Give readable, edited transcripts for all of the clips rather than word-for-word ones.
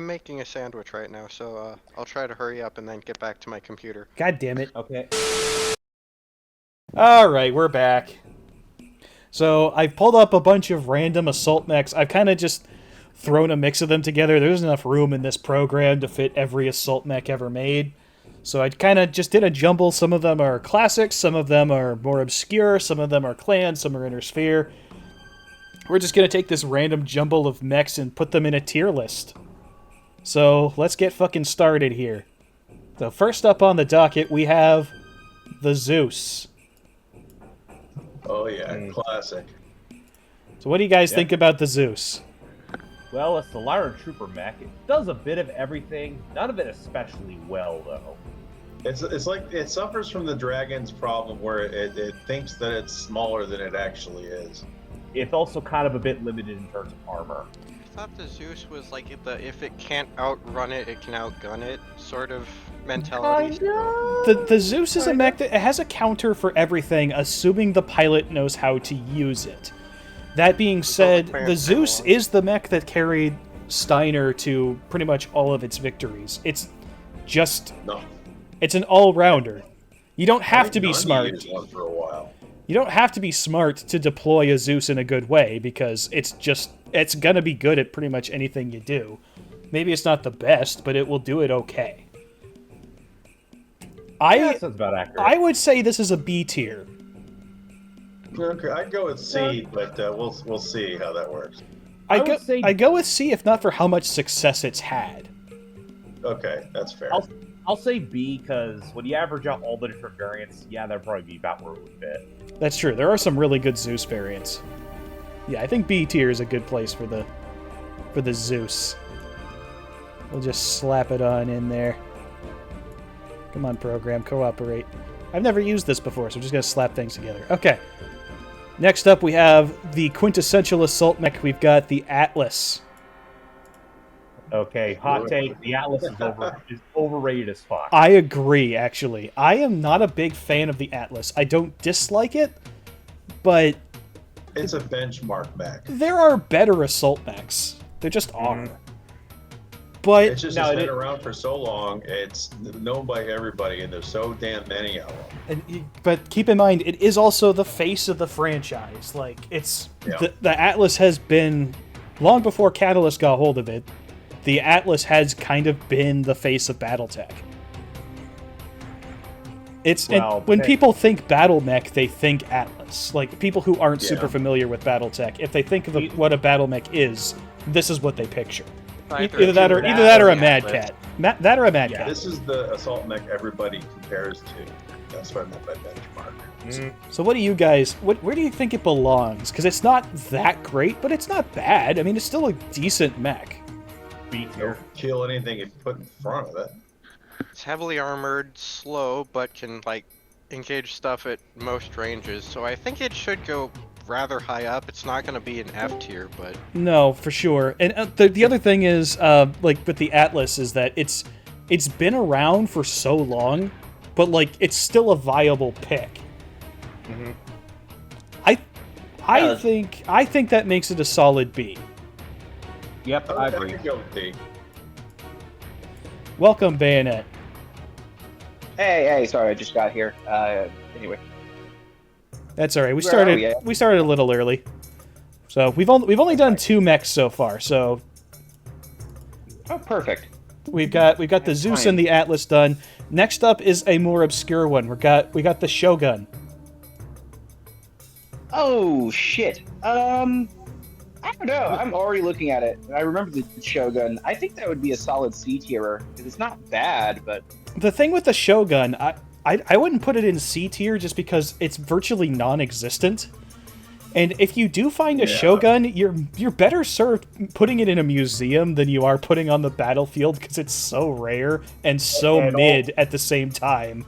making a sandwich right now, so I'll try to hurry up and then get back to my computer. God damn it. Okay. Alright, we're back. So, I've pulled up a bunch of random assault mechs. I've kind of just thrown a mix of them together. There's enough room in this program to fit every assault mech ever made. So I kind of just did a jumble. Some of them are classics, some of them are more obscure, some of them are clan, some are inner sphere. We're just going to take this random jumble of mechs and put them in a tier list. So, let's get fucking started here. So, first up on the docket, we have the Zeus. Oh yeah, classic. So what do you guys think about the Zeus? Well, a Solaris Trooper mech. It does a bit of everything. None of it especially well, though. It's like it suffers from the dragon's problem where it thinks that it's smaller than it actually is. It's also kind of a bit limited in terms of armor. I thought the Zeus was like if it can't outrun it, it can outgun it sort of mentality. The Zeus is a mech that has a counter for everything, assuming the pilot knows how to use it. That being said, the Zeus is the mech that carried Steiner to pretty much all of its victories. It's just... No. It's an all-rounder. You don't have to be smart. Used one for a while. You don't have to be smart to deploy a Zeus in a good way, because it's gonna be good at pretty much anything you do. Maybe it's not the best, but it will do it okay. That sounds about accurate. I would say this is a B tier. Okay, I'd go with C, but we'll see how that works. I go with C if not for how much success it's had. Okay, that's fair. I'll say B, because when you average out all the different variants, yeah, that'd probably be about where it would fit. That's true. There are some really good Zeus variants. Yeah, I think B tier is a good place for the Zeus. We'll just slap it on in there. Come on, program, cooperate. I've never used this before, so I'm just gonna slap things together. Okay. Next up, we have the quintessential assault mech. We've got the Atlas. Okay, hot take. The Atlas is overrated as fuck. I agree, actually. I am not a big fan of the Atlas. I don't dislike it, but... It's a benchmark mech. There are better assault mechs. There just are. But... It's just it's been around for so long, it's known by everybody, and there's so damn many of them. But keep in mind, it is also the face of the franchise. Like, it's... Yeah. The Atlas has been... Long before Catalyst got hold of it, the Atlas has kind of been the face of BattleTech. When people think battle mech, they think Atlas. Like, people who aren't super familiar with BattleTech, if they think of what a battle mech is, this is what they picture. Either that or a Mad Cat. That or a Mad Cat. This is the assault mech everybody compares to. That's what I meant by benchmark. So what do you guys... Where do you think it belongs? Because it's not that great, but it's not bad. I mean, it's still a decent mech. Don't kill anything you put in front of it. It's heavily armored, slow, but can like engage stuff at most ranges. So I think it should go rather high up. It's not going to be an F tier, but no, for sure. And the other thing is, like with the Atlas, is that it's been around for so long, but like it's still a viable pick. I think that makes it a solid B. Yep, I agree. Go with D. Welcome, Bayonet. Hey, sorry, I just got here. Anyway. That's all right. We started a little early. So, we've only done 2 mechs so far. So, oh, perfect. We've got the Zeus and the Atlas done. Next up is a more obscure one. We got the Shogun. Oh, shit. I don't know. I'm already looking at it. I remember the Shogun. I think that would be a solid C tier because it's not bad, but the thing with the Shogun, I wouldn't put it in C tier just because it's virtually non-existent. And if you do find a Shogun, you're better served putting it in a museum than you are putting on the battlefield because it's so rare and so mid at the same time.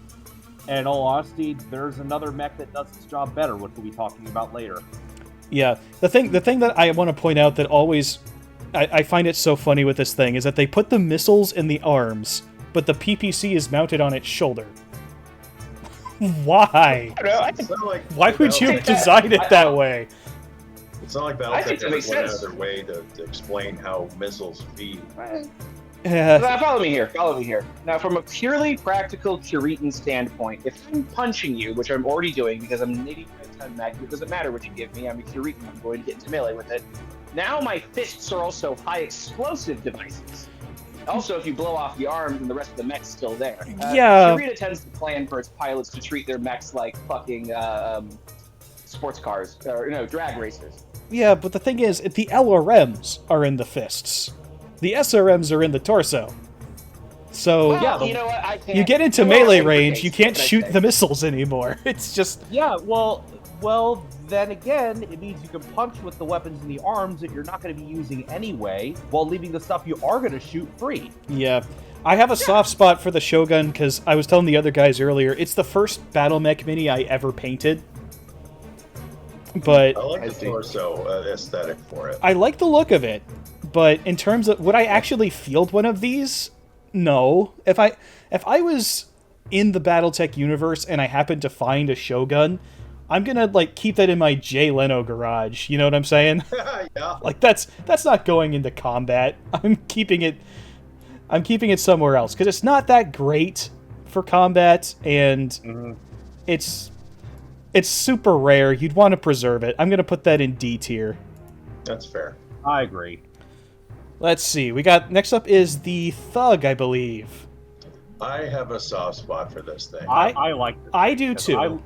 And in all honesty, there's another mech that does its job better, which we'll be talking about later. Yeah, the thing that I want to point out that always I find it so funny with this thing is that they put the missiles in the arms, but the PPC is mounted on its shoulder. Why? Why would you design it that way? It's not like BattleTech ever went out of their way to explain how missiles feed. Now, follow me here. Follow me here. Now, from a purely practical Curitan standpoint, if I'm punching you, which I'm already doing because I'm an 85-ton mech, it doesn't matter what you give me. I'm a Curitan. I'm going to get into melee with it. Now my fists are also high explosive devices. Also, if you blow off the arms and the rest of the mech's still there. Yeah. Curitan tends to plan for its pilots to treat their mechs like fucking sports cars or drag racers. Yeah, but the thing is, the LRMs are in the fists. The SRMs are in the torso. So Well, you know what? I can't. you get into you know what? melee I range, hate you what can't I shoot say. the missiles anymore. It's just Yeah, well, then again, it means you can punch with the weapons in the arms that you're not going to be using anyway, while leaving the stuff you are going to shoot free. yeah. I have a soft spot for the Shogun because I was telling the other guys earlier, it's the first battle mech mini I ever painted. But I like the torso aesthetic for it. I like the look of it, but in terms of would I actually field one of these? No. If I was in the BattleTech universe and I happened to find a Shogun, I'm gonna like keep that in my Jay Leno garage. You know what I'm saying? Yeah. Like that's not going into combat. I'm keeping it somewhere else because it's not that great for combat and it's super rare. You'd want to preserve it. I'm gonna put that in D tier. That's fair. I agree. Let's see. We got next up is the Thug, I believe. I have a soft spot for this thing. I like this. I do because too.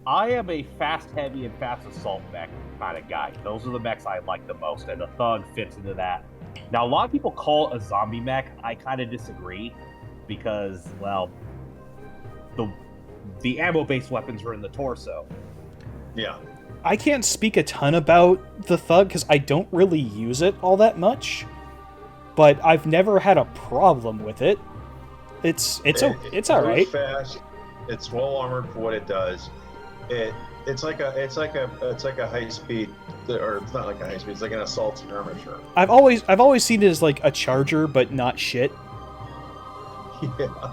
I am a fast heavy and fast assault mech kind of guy. Those are the mechs I like the most, and the Thug fits into that. Now, a lot of people call it a zombie mech. I kind of disagree because, well, the ammo-based weapons are in the torso. Yeah. I can't speak a ton about the Thug because I don't really use it all that much, but I've never had a problem with it. It's all right. It's fast. It's well armored for what it does. It's like a high speed, or it's not like a high speed. It's like an assault skirmisher. I've always seen it as like a charger, but not shit. Yeah.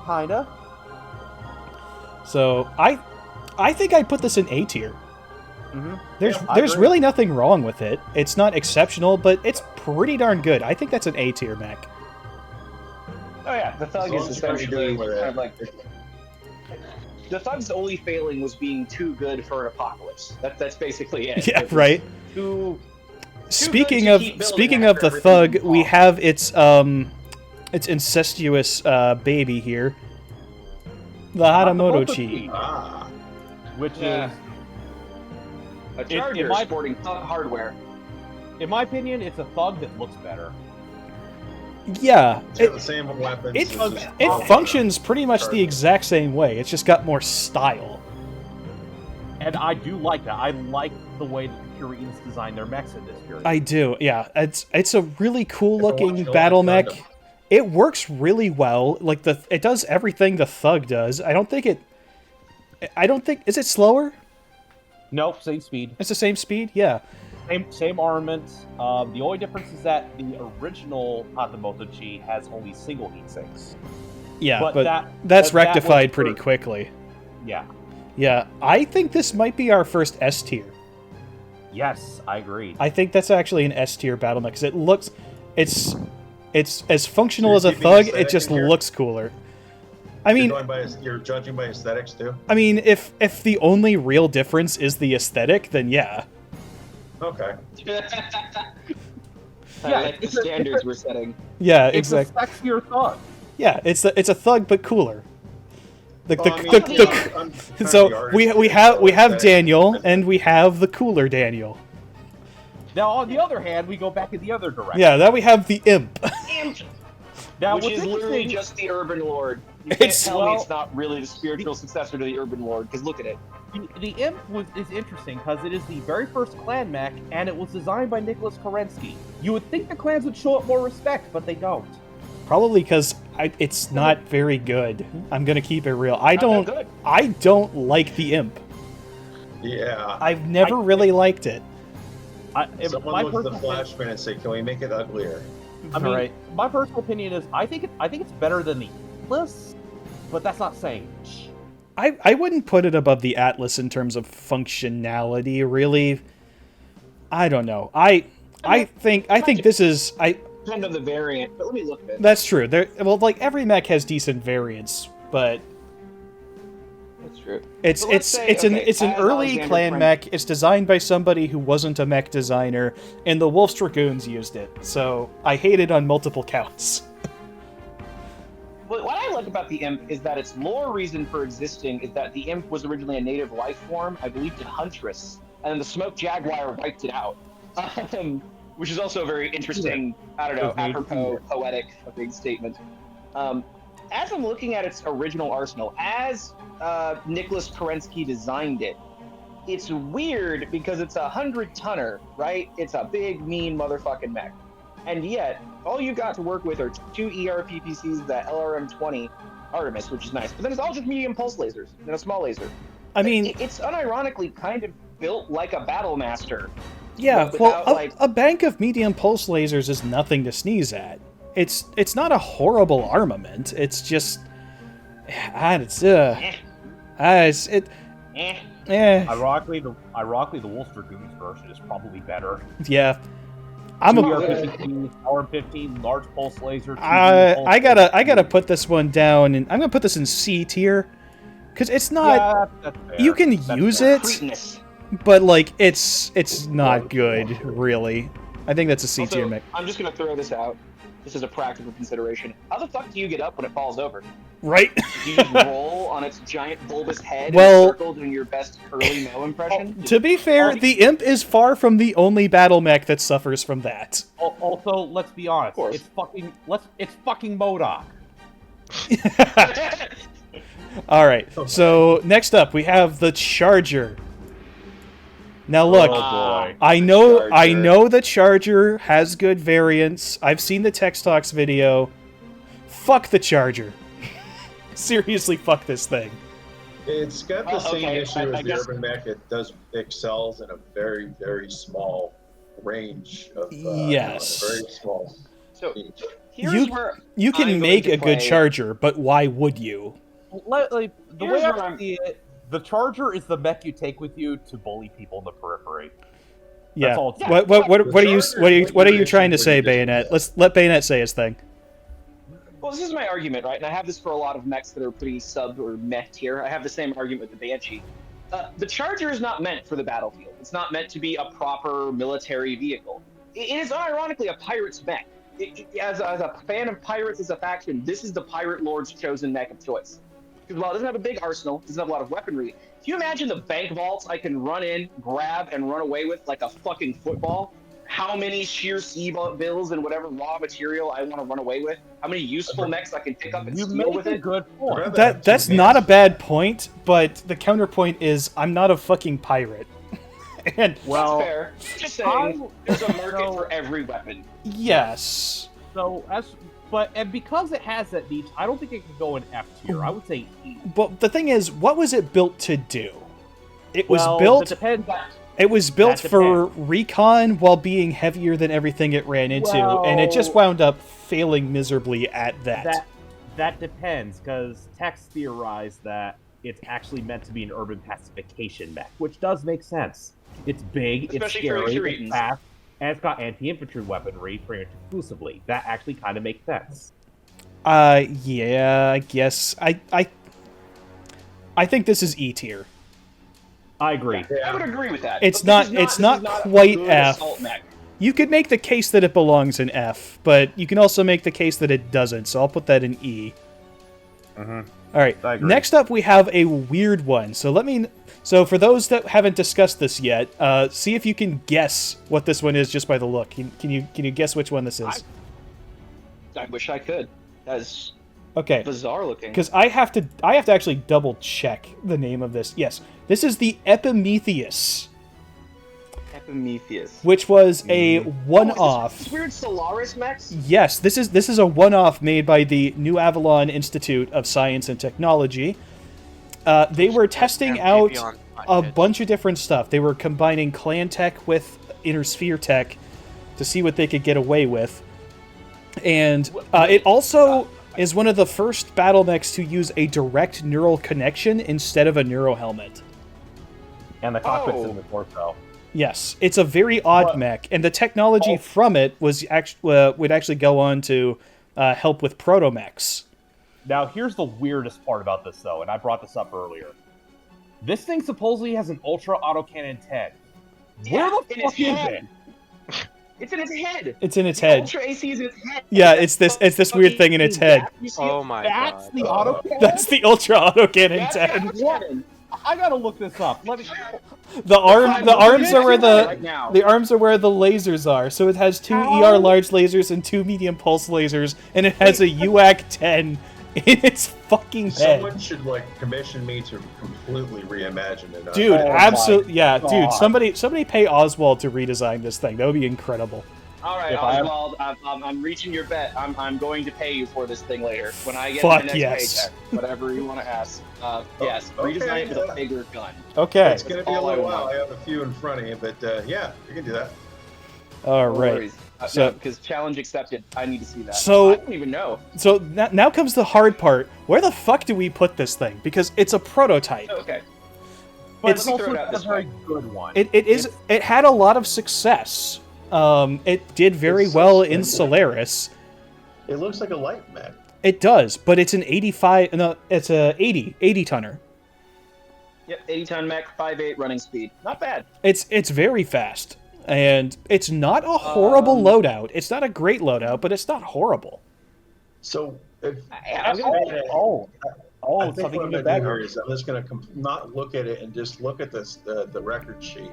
Kinda. So I think I'd put this in A tier. Mm-hmm. There's really nothing wrong with it. It's not exceptional, but it's pretty darn good. I think that's an A tier mech. Oh yeah, the Thug As long is as you're essentially good with kind it. of like the Thug's only failing was being too good for an apocalypse. That's basically it. Yeah, It was right. Too Speaking good to of keep building speaking of after the everything Thug, you we bought. have its incestuous baby here, the Haramoto Chi. Ah. Which Yeah. is, a Charger might- sporting Thug hardware. in my opinion, it's a Thug that looks better. Yeah, It's got the same weapons. it it's just- it functions pretty much the exact same way. It's just got more style. And I do like that. I like the way that the Puritans design their mechs in this period. I do. Yeah, it's a really cool Ever looking watched battle Gundam? mech. It works really well. Like it does everything the Thug does. I don't think is it slower? Nope, same speed. It's the same speed. Yeah. Same armament. The only difference is that the original Hatamoto Chi has only single heat sinks. Yeah, But but that- that's but that rectified was pretty for- quickly. Yeah. Yeah, I think this might be our first S tier. Yes, I agree. I think that's actually an S tier battle mech because it's as functional You're as a keeping Thug. It aesthetic just in here? looks cooler. I mean, you're judging by aesthetics too. I mean, if the only real difference is the aesthetic, then yeah. Okay. I like the it's a- standards we're setting. Yeah, It's a exactly. sexier Thug. Yeah, it's a Thug but cooler. Well, I mean, I'm kind of the So artist we here, have so we have aesthetic- Daniel and we have the cooler Daniel. Now, on the other hand, we go back in the other direction. Yeah, now we have the imp. Now, Which what's is literally interesting- just the Urban Lord. You can't It's- tell me well- it's not really the spiritual successor to the Urban Lord, because look at it. The Imp is interesting because it is the very first clan mech, and it was designed by Nicholas Kerensky. You would think the clans would show it more respect, but they don't. Probably because it's not very good. I'm gonna keep it real. Not that good. I don't like the imp. Yeah. I've never really liked it. Someone My look at the personal Flashman and say, "Can we make it uglier?" I mean, Right. my personal opinion is I think it's better than the Atlas, but that's not saying much. I wouldn't put it above the Atlas in terms of functionality, really. I don't know. I think this is depend on the variant, but let me look at it. That's true. Well, like every mech has decent variants, but That's true. it's But let's say, it's an okay, it's an as early Alexander clan Frank- mech. It's designed by somebody who wasn't a mech designer, and the Wolf's Dragoons used it. So I hate it on multiple counts. What I like about the imp is that its lore reason for existing is that the imp was originally a native life form, I believe, to Huntress, and then the smoke jaguar wiped it out. Which is also a very interesting, I don't know, apropos, poetic, a big statement. As I'm looking at its original arsenal, as Nicholas Kerensky designed it, it's weird because it's a 100-tonner, right? It's a big, mean motherfucking mech. And yet, all you got to work with are 2 ERPPCs, that LRM-20 Artemis, which is nice. But then it's all just medium pulse lasers and a small laser. I mean, It's unironically kind of built like a Battle Master. yeah. but Well, without, a bank of medium pulse lasers is nothing to sneeze at. It's not a horrible armament. It's just, it's it. Eh. Ironically, the Wolf's Dragoons version is probably better. Yeah. I'm a. RM15, large pulse laser. I gotta put this one down, and I'm gonna put this in C tier, because it's not. Yeah, that's fair. You can That's use fair. it, Cretinous. but like it's not good, really. I think that's a C tier Also, mech. I'm just gonna throw this out. This is a practical consideration. How the fuck do you get up when it falls over? Right? Do you just roll on its giant bulbous head Well- and circle doing your best curly Moe impression? To be fair, the imp is far from the only battle mech that suffers from that. Also, let's be honest. course. It's fucking MODOK. All right. So next up, we have the Charger. Now look, Oh boy. I know Charger. the Charger has good variants. I've seen the Tex Talks video. Fuck the Charger. Seriously, fuck this thing. It's got the same okay, issue I as the guess- urban mech. It excels in a very, very small range of Yes. very small. So niche. here's where You I'm can going make to a good play- Charger, but why would you? The Here's way what I I'm- see it, the Charger is the mech you take with you to bully people in the periphery. Yeah. All it's- What are you trying to say, Bayonet? Let's let Bayonet say his thing. Well, this is my argument, right? And I have this for a lot of mechs that are pretty sub or mech tier. I have the same argument with the Banshee. The Charger is not meant for the battlefield. It's not meant to be a proper military vehicle. It is unironically a pirate's mech. As a fan of pirates as a faction, this is the pirate lord's chosen mech of choice. Because while it doesn't have a big arsenal, it doesn't have a lot of weaponry. Can you imagine the bank vaults I can run in, grab, and run away with like a fucking football? How many sheer sea bills and whatever raw material I want to run away with? How many useful mechs I can pick up and You steal make with a it? good I'd point. rather have That's two not a hands. bad point, but the counterpoint is I'm not a fucking pirate. And Well, That's fair. Just saying, there's a market for every weapon. yes. and because it has that niche, I don't think it can go in F tier. I would say E. But the thing is, what was it built to do? It was Well, built. It depends. It was built that for recon while being heavier than everything it ran into, and it just wound up failing miserably at that. That depends, because Tex theorized that it's actually meant to be an urban pacification mech, which does make sense. It's big, Especially for it's scary, Curitans. it's fast, and it's got anti-infantry weaponry pretty much exclusively. That actually kind of makes sense. Yeah, I guess I think this is E tier. I agree. I would agree with that. It's but this not- is it's not this is a quite good F. assault mech. You could make the case that it belongs in F, but you can also make the case that it doesn't, so I'll put that in E. Mhm. All right. I agree. Next up, we have a weird one. So for those that haven't discussed this yet, see if you can guess what this one is just by the look. Can you guess which one this is? I wish I could. That's Okay. bizarre looking. Because I have to actually double check the name of this. Yes, this is the Epimetheus, Epimetheus. which was a Oh, one-off. is this weird Solaris mechs? Yes, this is a one-off made by the New Avalon Institute of Science and Technology. They were testing out a bunch of different stuff. They were combining clan tech with inner sphere tech to see what they could get away with. And it also is one of the first battle mechs to use a direct neural connection instead of a neuro helmet. And the cockpit's Oh. in the torso. Yes, it's a very odd But- mech, and the technology from it was would actually go on to help with proto mechs. Now, here's the weirdest part about this, though, and I brought this up earlier. This thing supposedly has an Ultra Autocannon 10. Where the in fuck its is head. it? It's in its head. It's in its The head. Ultra AC is in its head. Yeah, it's this weird thing in its head. You see Oh it? my That's god. the autocannon? That's the Ultra Autocannon That's 10. the autocannon. I gotta look this up. Let me. The arms are where Right now. the arms are where the lasers are. So it has 2 How? ER large lasers and 2 medium pulse lasers, and it has a UAC 10 in its fucking head. Someone should commission me to completely reimagine it. Dude, Oh my absolutely, yeah, dude. God. Somebody pay Oswald to redesign this thing. That would be incredible. All right, If I- Oswald, I'm reaching your bet. I'm going to pay you for this thing later when I get Fuck my next yes. paycheck. Whatever you want to ask. Yes, okay, redesign it with a yeah. bigger gun. Okay, It's gonna be a all I little while. want. I have a few in front of you, but yeah, you can do that. all No right. worries. So- Because challenge accepted. I need to see that. So- I don't even know. So now comes the hard part. Where the fuck do we put this thing? Because it's a prototype. Okay. But It's- it's also Let me throw it out a this very way. good one. It had a lot of success. It did very It's so well in simple. Solaris. It looks like a light mech. It does, but it's an 85. No, it's a 80 tonner. Yep, 80-ton mech, 5.8 running speed. Not bad. It's very fast, and it's not a horrible loadout. It's not a great loadout, but it's not horrible. So if I'm gonna bet I think something what I'm even gonna do better. here is I'm just gonna not look at it and just look at this the record sheet.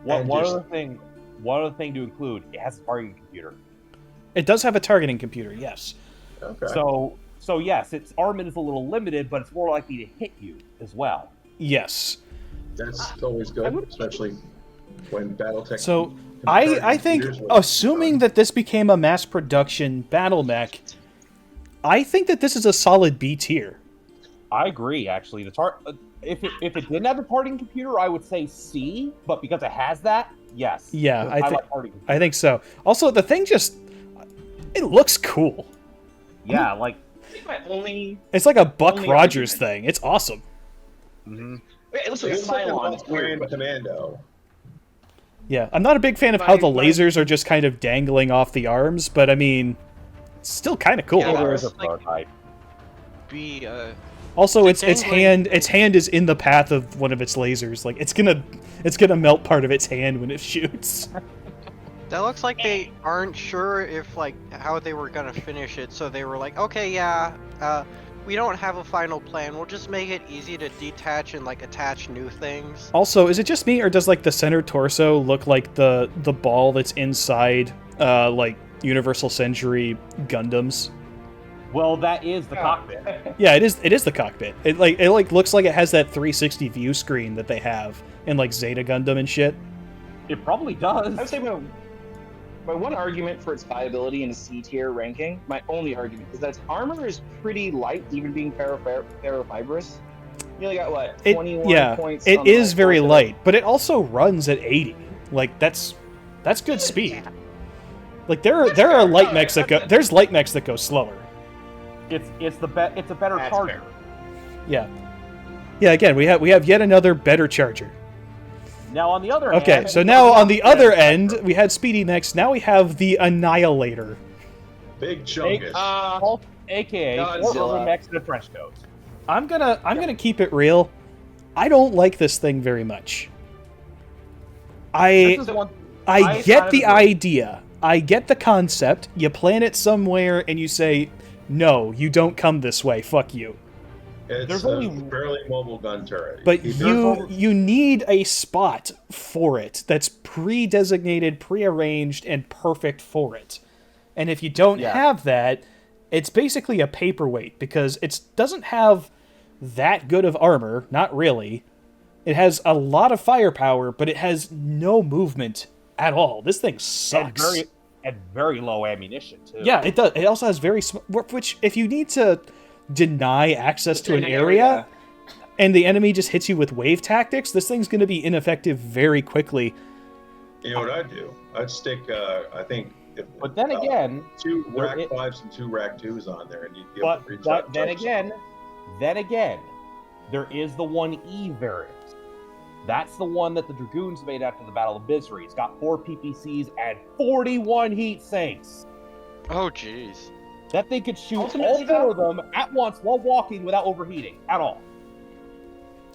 and One just- other thing to include, it has a targeting computer. It does have a targeting computer, yes. Okay. So yes, its armament is a little limited, but it's more likely to hit you as well. Yes. That's always good, especially when BattleTech. So I think, assuming that this became a mass production battle mech, I think that this is a solid B tier. I agree, actually. If it didn't have the targeting computer, I would say C, but because it has that, yes. Yeah, Because I like targeting computer. I think so. Also, the thing it looks cool. Yeah, like I think my only... It's like a Buck Only Rogers argument. thing. It's awesome. It looks like a It's like Cylon. a It's weird. Grand Commando. Yeah, I'm not a big fan of how the My- lasers are just kind of dangling off the arms, but I mean, it's still kind of cool. Yeah, there is a it's like- prototype. Be Also, It's its dangling. hand is in the path of one of its lasers. Like it's gonna melt part of its hand when it shoots. that looks like they aren't sure if like how they were gonna finish it, so they were like, okay, yeah, we don't have a final plan. We'll just make it easy to detach and like attach new things. Also, is it just me, or does like the center torso look like the ball that's inside like Universal Century Gundams? Well, that is the cockpit. Yeah, it is the cockpit. It looks like it has that 360 view screen that they have in like Zeta Gundam and shit. It probably does. I would say my one argument for its viability in a C tier ranking, my only argument, is that its armor is pretty light, even being ferrofibrous. You only got what, 21 points? It on the is very torso? light, but it also runs at 80. Like that's good speed. Like there are light mechs that go. There's light mechs that go slower. It's a better That's charger. fair. Yeah. Yeah. Again, we have yet another better charger. Now on the other hand, Okay, so now on the other end, we had Speedy Mechs. Now we have the Annihilator. Big chungus. aka Godzilla. 4 urban mechs in a trench coat. I'm gonna keep it real. I don't like this thing very much. This is one. I get kind the of agree. idea. I get the concept. You plant it somewhere and you say, "No, you don't come this way. Fuck you." It's there's a only- fairly mobile gun turret. But Keep you need a spot for it that's pre-designated, pre-arranged, and perfect for it. And if you don't Yeah. have that, it's basically a paperweight because it doesn't have that good of armor, not really. It has a lot of firepower, but it has no movement at all. This thing And sucks. very low ammunition too. Yeah, it does. It also has very which if you need to deny access to an area and the enemy just hits you with wave tactics, this thing's going to be ineffective very quickly. You know what I'd do? I'd stick, I think, if, But then again, 2 there rack is- 5s and 2 rack 2s on there, and you'd be able but to reach but that then touch. again, there is the 1E variant. That's the one that the Dragoons made after the Battle of Misery. It's got 4 PPCs and 41 heat sinks. Oh, jeez. That thing could shoot Ultimately, all 4 of them at once while walking without overheating at all.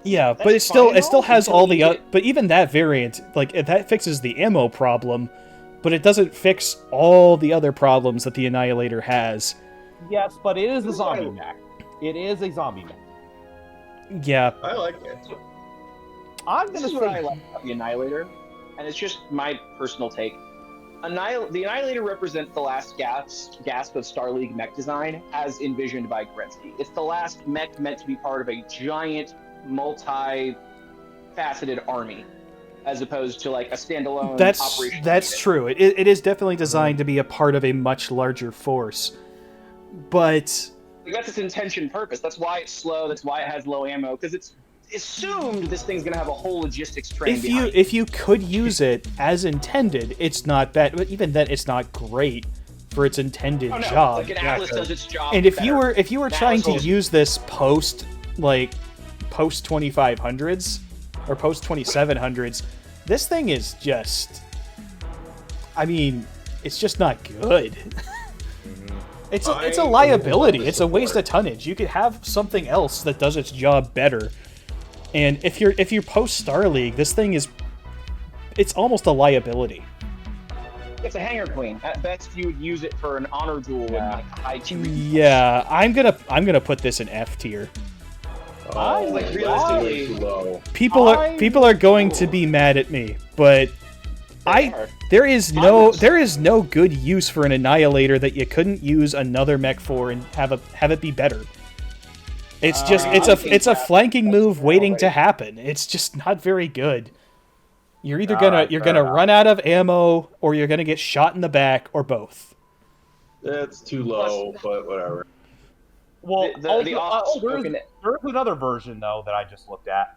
Yeah, but That's it still fine, has until all the you get- but even that variant, like that fixes the ammo problem, but it doesn't fix all the other problems that the Annihilator has. Yes, but it is a zombie mech. It is a zombie mech. Yeah, I like it. I'm This gonna is what I say like about the Annihilator, and it's just my personal take. The Annihilator represents the last gasp of Star League mech design as envisioned by Gretzky. It's the last mech meant to be part of a giant, multi-faceted army, as opposed to like a standalone operation. That's true. It is definitely designed to be a part of a much larger force, but That's its intention purpose. That's why it's slow. That's why it has low ammo, because it's assumed this thing's gonna have a whole logistics train behind it. if you could use it as intended, it's not bad. But even then, it's not great for its intended Oh, no. job. Like an Atlas does its job. And if you better. were That trying to was- use this post 2500s or post 2700s, this thing is just, I mean, it's just not good. It's a liability. It's a waste of tonnage. You could have something else that does its job better. And if you're post Star League, this thing it's almost a liability. It's a hanger queen. At best, you would use it for an honor duel in like a high tier. Yeah, I'm gonna put this in F tier. Oh, like, that's realistically- way too low. People are going to be mad at me, but are. there is no good use for an Annihilator that you couldn't use another mech for and have it be better. It's just it's a flanking move waiting to happen. It's just not very good. You're either gonna run out of ammo or you're gonna get shot in the back or both. That's too low, but whatever. well, The outspoken- there is another version though that I just looked at,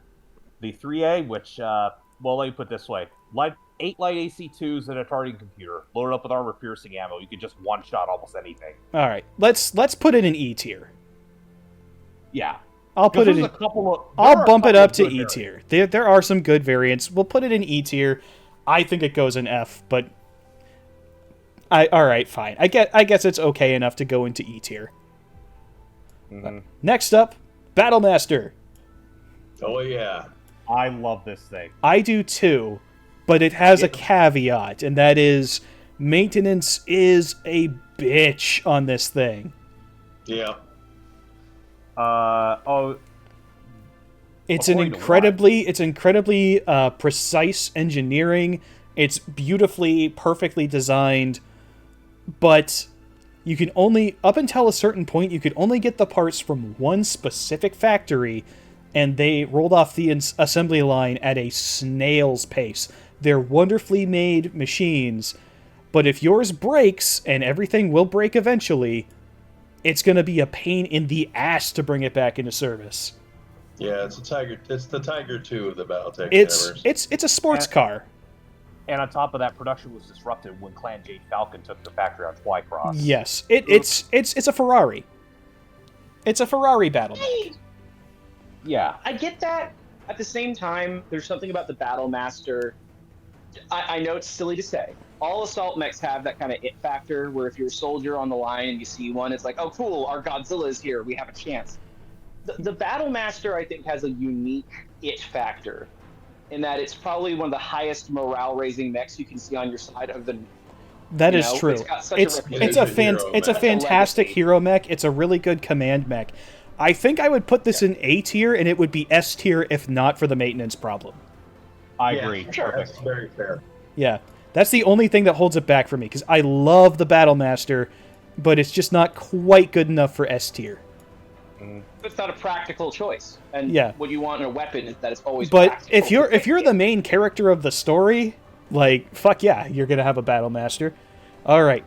the 3A, which well, let me put it this way: 8 light AC2s and a targeting computer, loaded up with armor-piercing ammo. You could just one-shot almost anything. All right, let's put it in E tier. Yeah, I'll put it in. I'll bump it up to E tier. There are some good variants. We'll put it in E tier. I think it goes in F, but all right, fine. I guess it's okay enough to go into E tier. Next up, Battlemaster. Oh yeah. I love this thing. I do too, but it has a caveat, and that is maintenance is a bitch on this thing. Yeah. It's According to incredibly precise engineering. It's beautifully, perfectly designed, but you can only, up until a certain point, you could only get the parts from one specific factory, and they rolled off the assembly line at a snail's pace. They're wonderfully made machines, but if yours breaks, and everything will break eventually, it's going to be a pain in the ass to bring it back into service. Yeah, it's the Tiger 2 of the BattleTech universe. It's a sports car. And on top of that, production was disrupted when Clan Jade Falcon took the factory on Twycross. Yes, it's a Ferrari. It's a Ferrari battle mech. Yeah. I get that. At the same time, there's something about the Battlemaster. I know it's silly to say. All assault mechs have that kind of it factor where if you're a soldier on the line and you see one, it's like, oh, cool, our Godzilla is here. We have a chance. The Battlemaster, I think, has a unique it factor in that it's probably one of the highest morale-raising mechs you can see on your side of the. That is true. It's got such It's a reputation. it's a fantastic hero mech. It's a really good command mech. I think I would put this in A tier, and it would be S tier if not for the maintenance problem. I Yeah, agree. sure. That's very fair. Yeah, that's the only thing that holds it back for me, because I love the Battlemaster, but it's just not quite good enough for S tier. It's not a practical choice, and Yeah. what you want in a weapon is that it's always. But practical. if you're the main character of the story, like, fuck yeah, you're gonna have a Battlemaster. All right,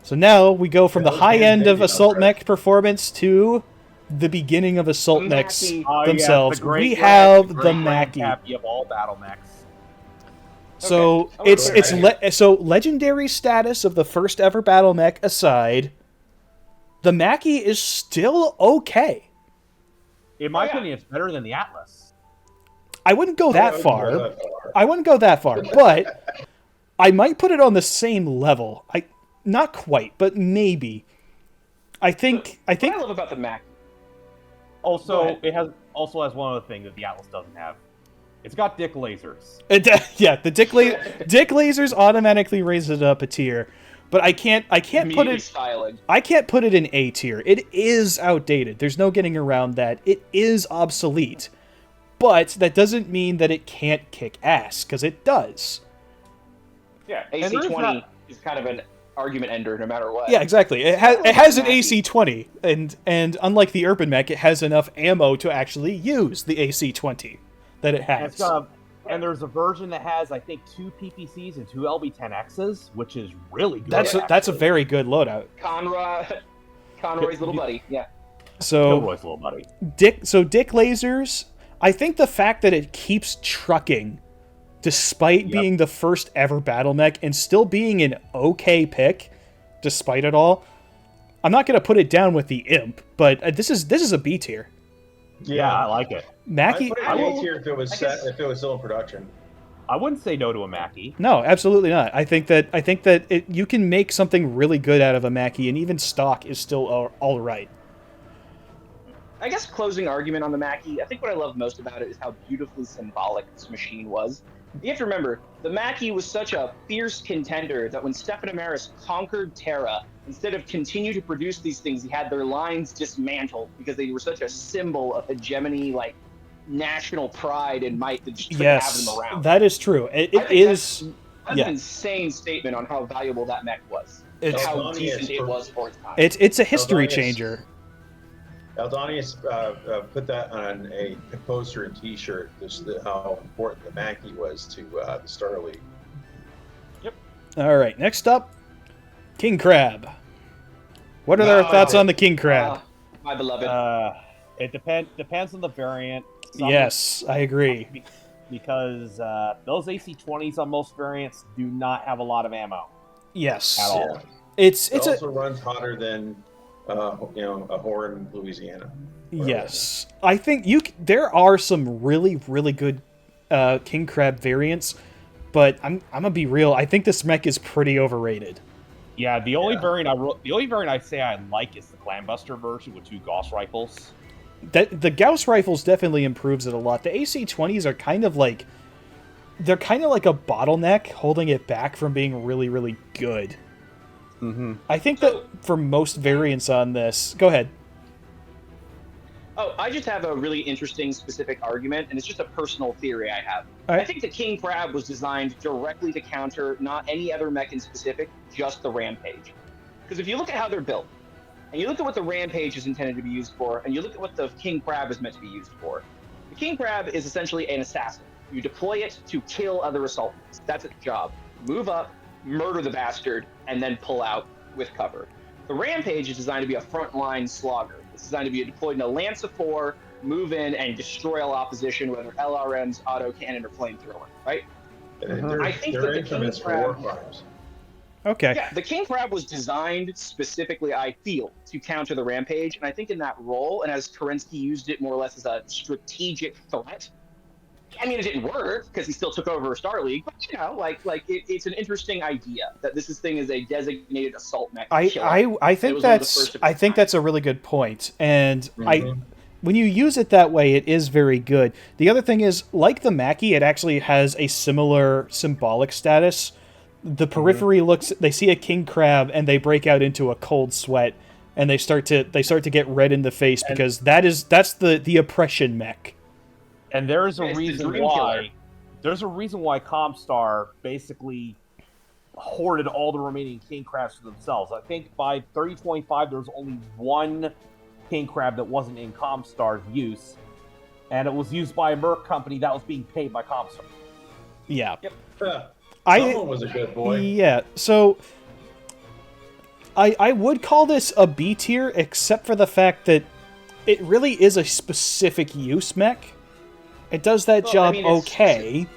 so now we go from the high end of assault mech performance to the beginning of assault mechs Mackie. themselves. the great We grand- have the great Mackie. grandpappy of all battle mechs. So Okay. so legendary status of the first ever battle mech aside, the Mackie is still okay. In my Oh, yeah. opinion, it's better than the Atlas. I wouldn't go that far. That far. I wouldn't go that far, but I might put it on the same level. Not quite, but maybe. I think What I love about the Mac. Go Also, ahead. it has one other thing that the Atlas doesn't have. It's got dick lasers. Yeah, the dick lasers automatically raise it up a tier, but I can't put Immediately it. styling. I can't put it in A tier. It is outdated. There's no getting around that. It is obsolete, but that doesn't mean that it can't kick ass, because it does. Yeah, and there is AC-20 not- is kind of an argument ender no matter what. Yeah, exactly. It has an Mackie. AC-20, and unlike the Urban Mech, it has enough ammo to actually use the AC-20 that it And, has. and there's a version that has, I think, 2 PPCs and 2 LB-10Xs, which is really good. That's a very good loadout. Conroy's little buddy. Yeah. So Kilroy's little buddy. Dick lasers. I think the fact that it keeps trucking, despite Yep. being the first ever battle mech and still being an okay pick, despite it all. I'm not gonna put it down with the Imp, but this is a B tier. Yeah, I like it. Mackie, I'd put it I in will- A tier if it was if it was still in production. I wouldn't say no to a Mackie. no, absolutely not. I think that you can make something really good out of a Mackie, and even stock is still all right. I guess closing argument on the Mackie, I think what I love most about it is how beautifully symbolic this machine was. You have to remember, the Mackie was such a fierce contender that when Stephan Amaris conquered Terra, instead of continue to produce these things, he had their lines dismantled because they were such a symbol of hegemony, like national pride and might that just couldn't have Yes, them around. that is true. I It think is. That's yeah. an insane statement on how valuable that mech was. And It's- how Aldani decent is it for- was for its time. It's a history Aldani is- changer. Aldanius put that on a poster and T-shirt. Just how important the Mackie was to the Star League. All right, next up, King Crab. What are our thoughts on the King Crab? My beloved. It depends on the variant. Some- Yes, I agree. Because those AC-20s on most variants do not have a lot of ammo Yes, at all. Yeah. it's It a also runs hotter than a Horn, Louisiana. yes. I think there are some really good King Crab variants, but I'm gonna be real. I think this mech is pretty overrated. Yeah, the only Yeah. variant I say I like is the Clanbuster version with 2 Gauss rifles. That the Gauss rifles definitely improves it a lot. The AC-20s are kind of like a bottleneck, holding it back from being really good. Mm-hmm. I think that for most variants on this, go ahead. Oh, I just have a really interesting specific argument, and it's just a personal theory I have. All right. I think the King Crab was designed directly to counter not any other mech in specific, just the Rampage. Because if you look at how they're built, and you look at what the Rampage is intended to be used for, and you look at what the King Crab is meant to be used for, the King Crab is essentially an assassin. You deploy it to kill other assault mechs. That's its job. Move up, murder the bastard, and then pull out with cover. The Rampage is designed to be a frontline slogger. It's designed to be deployed in a Lance of 4, move in and destroy all opposition, whether LRMs, autocannon, or flamethrower, right? They're, I think they're that the infamous King for war Crab- crimes. Okay. Yeah, the King Crab was designed specifically, I feel, to counter the Rampage, and I think in that role, and as Kerensky used it more or less as a strategic threat, I mean, it didn't work because he still took over Star League, but it's an interesting idea that this thing is a designated assault mech. killer. I It think was one of the first of its kind. that's a really good point, and Mhm. when you use it that way, it is very good. The other thing is, like the Mackie, it actually has a similar symbolic status. The periphery they see a king crab and they break out into a cold sweat, and they start to get red in the face because that's the oppression mech. And there's a It's the reason dream why. killer. There's a reason why Comstar basically hoarded all the remaining king crabs for themselves. I think by 3025 there was only one king crab that wasn't in Comstar's use, and it was used by a merc company that was being paid by Comstar. Yeah. Huh. I Someone was a good boy. Yeah, so I would call this a B tier, except for the fact that it really is a specific use mech. It does that Well, I job mean, it's- okay,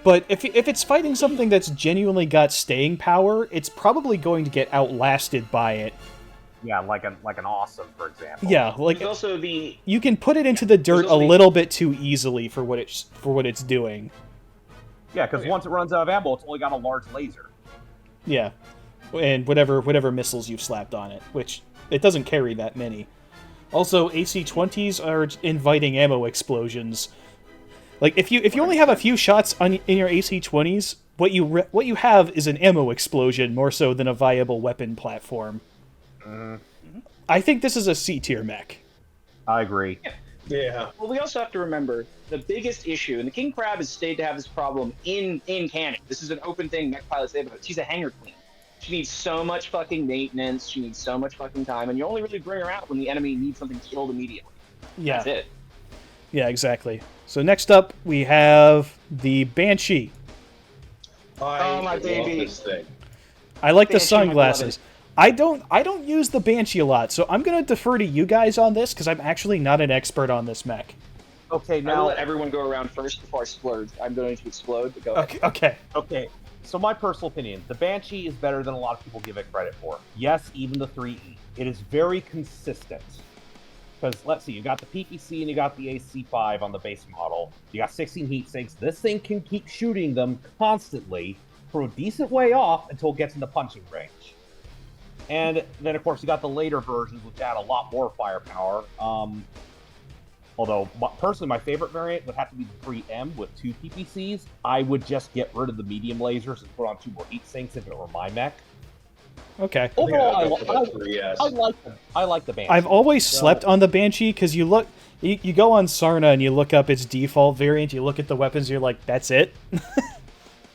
but if it's fighting something that's genuinely got staying power, it's probably going to get outlasted by it. Yeah, like an awesome, for example. Yeah, like There's also the you can put it into the dirt a also the- little bit too easily for what it's doing. Yeah, because once it runs out of ammo, it's only got a large laser. Yeah, and whatever missiles you've slapped on it, which it doesn't carry that many. Also, AC-20s are inviting ammo explosions. Like if you only have a few shots in your AC-20s, what you have is an ammo explosion more so than a viable weapon platform. I think this is a C tier mech. I agree. Yeah. Well, we also have to remember the biggest issue, and the King Crab has stayed to have this problem in canon. This is an open thing mech pilots say about it. She's a hanger queen. She needs so much fucking maintenance. She needs so much fucking time, and you only really bring her out when the enemy needs something killed immediately. Yeah. That's it. Yeah, exactly. So next up we have the Banshee. Oh, my love baby. this thing. I like the Banshee, my sunglasses. I don't use the Banshee a lot, so I'm gonna defer to you guys on this because I'm actually not an expert on this mech. Okay, I will now let everyone go around first before I splurge. I'm going to explode, but go ahead. Okay. So my personal opinion, the Banshee is better than a lot of people give it credit for. Yes, even the 3E. It is very consistent. Because, let's see, you got the PPC and you got the AC5 on the base model. You got 16 heat sinks. This thing can keep shooting them constantly from a decent way off until it gets into punching range. And then, of course, you got the later versions, which add a lot more firepower. Although, personally, my favorite variant would have to be the 3M with 2 PPCs. I would just get rid of the medium lasers and put on 2 more heat sinks if it were my mech. Okay. Overall, I like like them. I like the Banshee. I've always slept on the Banshee because you go on Sarna and you look up its default variant, you look at the weapons, you're like, that's it?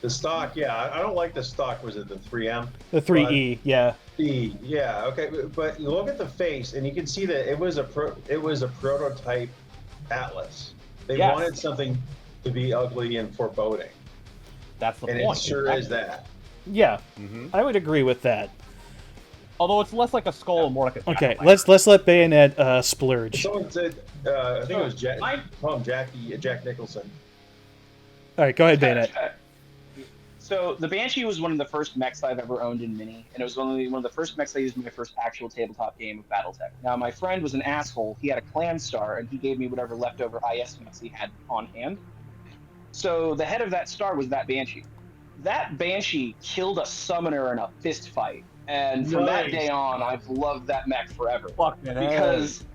The stock, yeah. I don't like the stock. Was it the 3M? The 3E, yeah. Yeah, okay. But you look at the face, and you can see that it was a prototype Atlas. They Yes. wanted something to be ugly and foreboding, That's the and point. it sure is that. Yeah, Mhm. I would agree with that. Although it's less like a skull and more like a Okay, jack-o'-lantern. let's let Bayonet splurge. Someone said, I think it was Jack. I- Call him Jack Nicholson. All right, go ahead, Bayonet. So the Banshee was one of the first mechs I've ever owned in Mini, and it was one of the first mechs I used in my first actual tabletop game of BattleTech. Now, my friend was an asshole. He had a clan star, and he gave me whatever leftover IS mechs he had on hand. So the head of that star was that Banshee. That Banshee killed a summoner in a fist fight, and from that Nice. day on, I've loved that mech forever. Fucking A. Because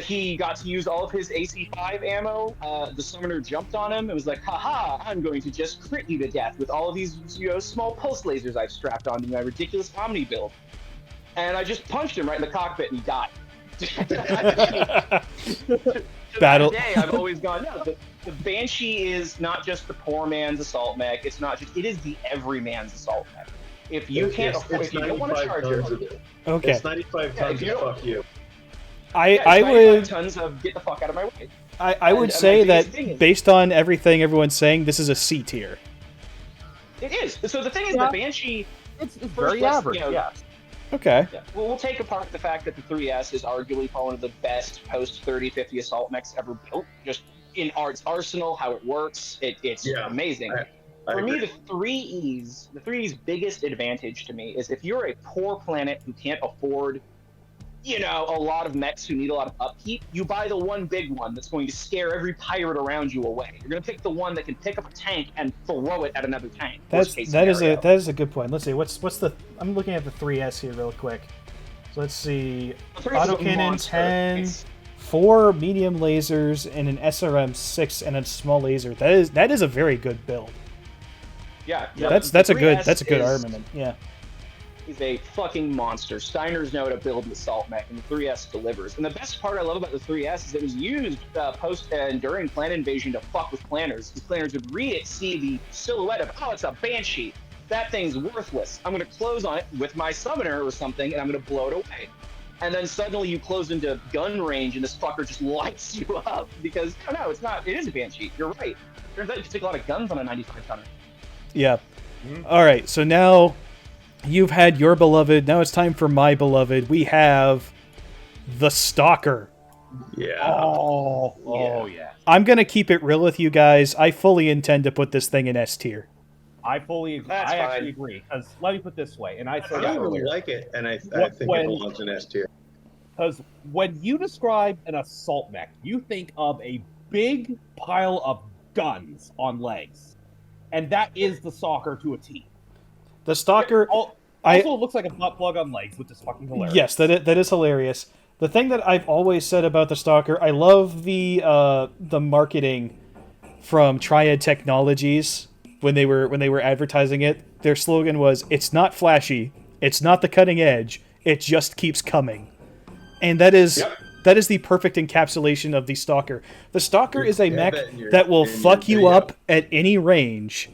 he got to use all of his AC5 ammo. The summoner jumped on him and was like, haha, I'm going to just crit you to death with all of these small pulse lasers I've strapped onto my ridiculous Omni build. And I just punched him right in the cockpit and he died. To Battle- that day, I've always gone, no, the Banshee is not just the poor man's assault mech. It's not just, it is the everyman's assault mech. If you can't afford, if you don't want to charge it, Okay, It's 95 Yeah, tons if you of don't- fuck you. I it's I 95 would tons of get the fuck out of my way. I would And say my that biggest thing is- based on everything everyone's saying, this is a C tier. It is. So the thing is, Yeah. the Banshee. It's First, very let's, average, you know, yeah. Okay. Yeah. Well, we'll take apart the fact that the 3S is arguably one of the best post 3050 assault mechs ever built. Just in its arsenal, how it works, it's Yeah. amazing. I For me, agree. the 3E's biggest advantage to me is if you're a poor planet who can't afford, a lot of mechs who need a lot of upkeep, you buy the one big one that's going to scare every pirate around you away. You're going to pick the one that can pick up a tank and throw it at another tank. That Worst case is scenario. a good point. Let's see. What's the I'm looking at the 3S here real quick. So let's see. The 3S is a Autocannon monster. 10, It's- 4 medium lasers, and an SRM 6 and a small laser. That is a very good build. Yeah, That's the a good 3S armament. Yeah. Is a fucking monster. Steiners know how to build an assault mech, and the 3S delivers. And the best part I love about the 3S is it was used post and during Clan Invasion to fuck with planners. Because planners would read it, see the silhouette of, oh, it's a Banshee. That thing's worthless. I'm going to close on it with my summoner or something, and I'm going to blow it away. And then suddenly you close into gun range, and this fucker just lights you up. Because, no, it's not. It is a Banshee. You're right. Turns out you can take a lot of guns on a 95 tonner. Yeah. All right. So now you've had your beloved. Now it's time for my beloved. We have the Stalker. Yeah. Oh, yeah. I'm gonna keep it real with you guys. I fully intend to put this thing in S tier. I fully agree. That's I fine. actually agree. Because let me put it this way, and I said I that really earlier. like it, and I What- think when- it belongs in S tier. Because when you describe an assault mech, you think of a big pile of guns on legs, and that is the Stalker to a T. The Stalker. Also, I- it looks like a butt plug on legs, which is fucking hilarious. Yes, that is hilarious. The thing that I've always said about the Stalker, I love the marketing from Triad Technologies when they were advertising it. Their slogan was, "It's not flashy, it's not the cutting edge, it just keeps coming," and that is the perfect encapsulation of the Stalker. The Stalker is a Yeah, mech that that will in your fuck you video. up at any range,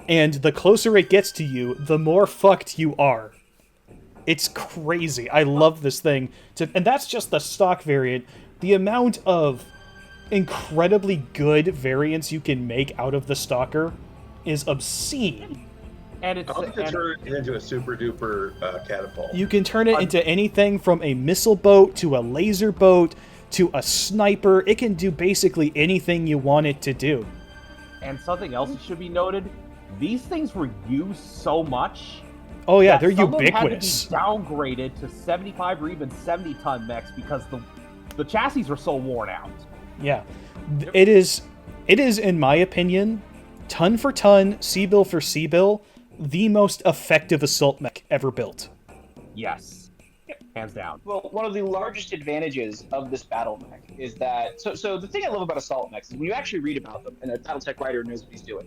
and the closer it gets to you, the more fucked you are. It's crazy. I love this thing. And that's just the stock variant. The amount of incredibly good variants you can make out of the Stalker is obscene. And it's I'll have to turn it into a super duper catapult. You can turn it into anything from a missile boat to a laser boat to a sniper. It can do basically anything you want it to do. and something else that should be noted: these things were used so much. Oh yeah, that they're some of them ubiquitous. Had to be downgraded to 75 or even 70-ton mechs because the chassis were so worn out. Yeah. It is in my opinion, ton for ton, C-bill for C-bill, the most effective assault mech ever built. Yes, hands down. Well, one of the largest advantages of this battle mech is that so the thing I love about assault mechs is when you actually read about them, and a BattleTech writer knows what he's doing.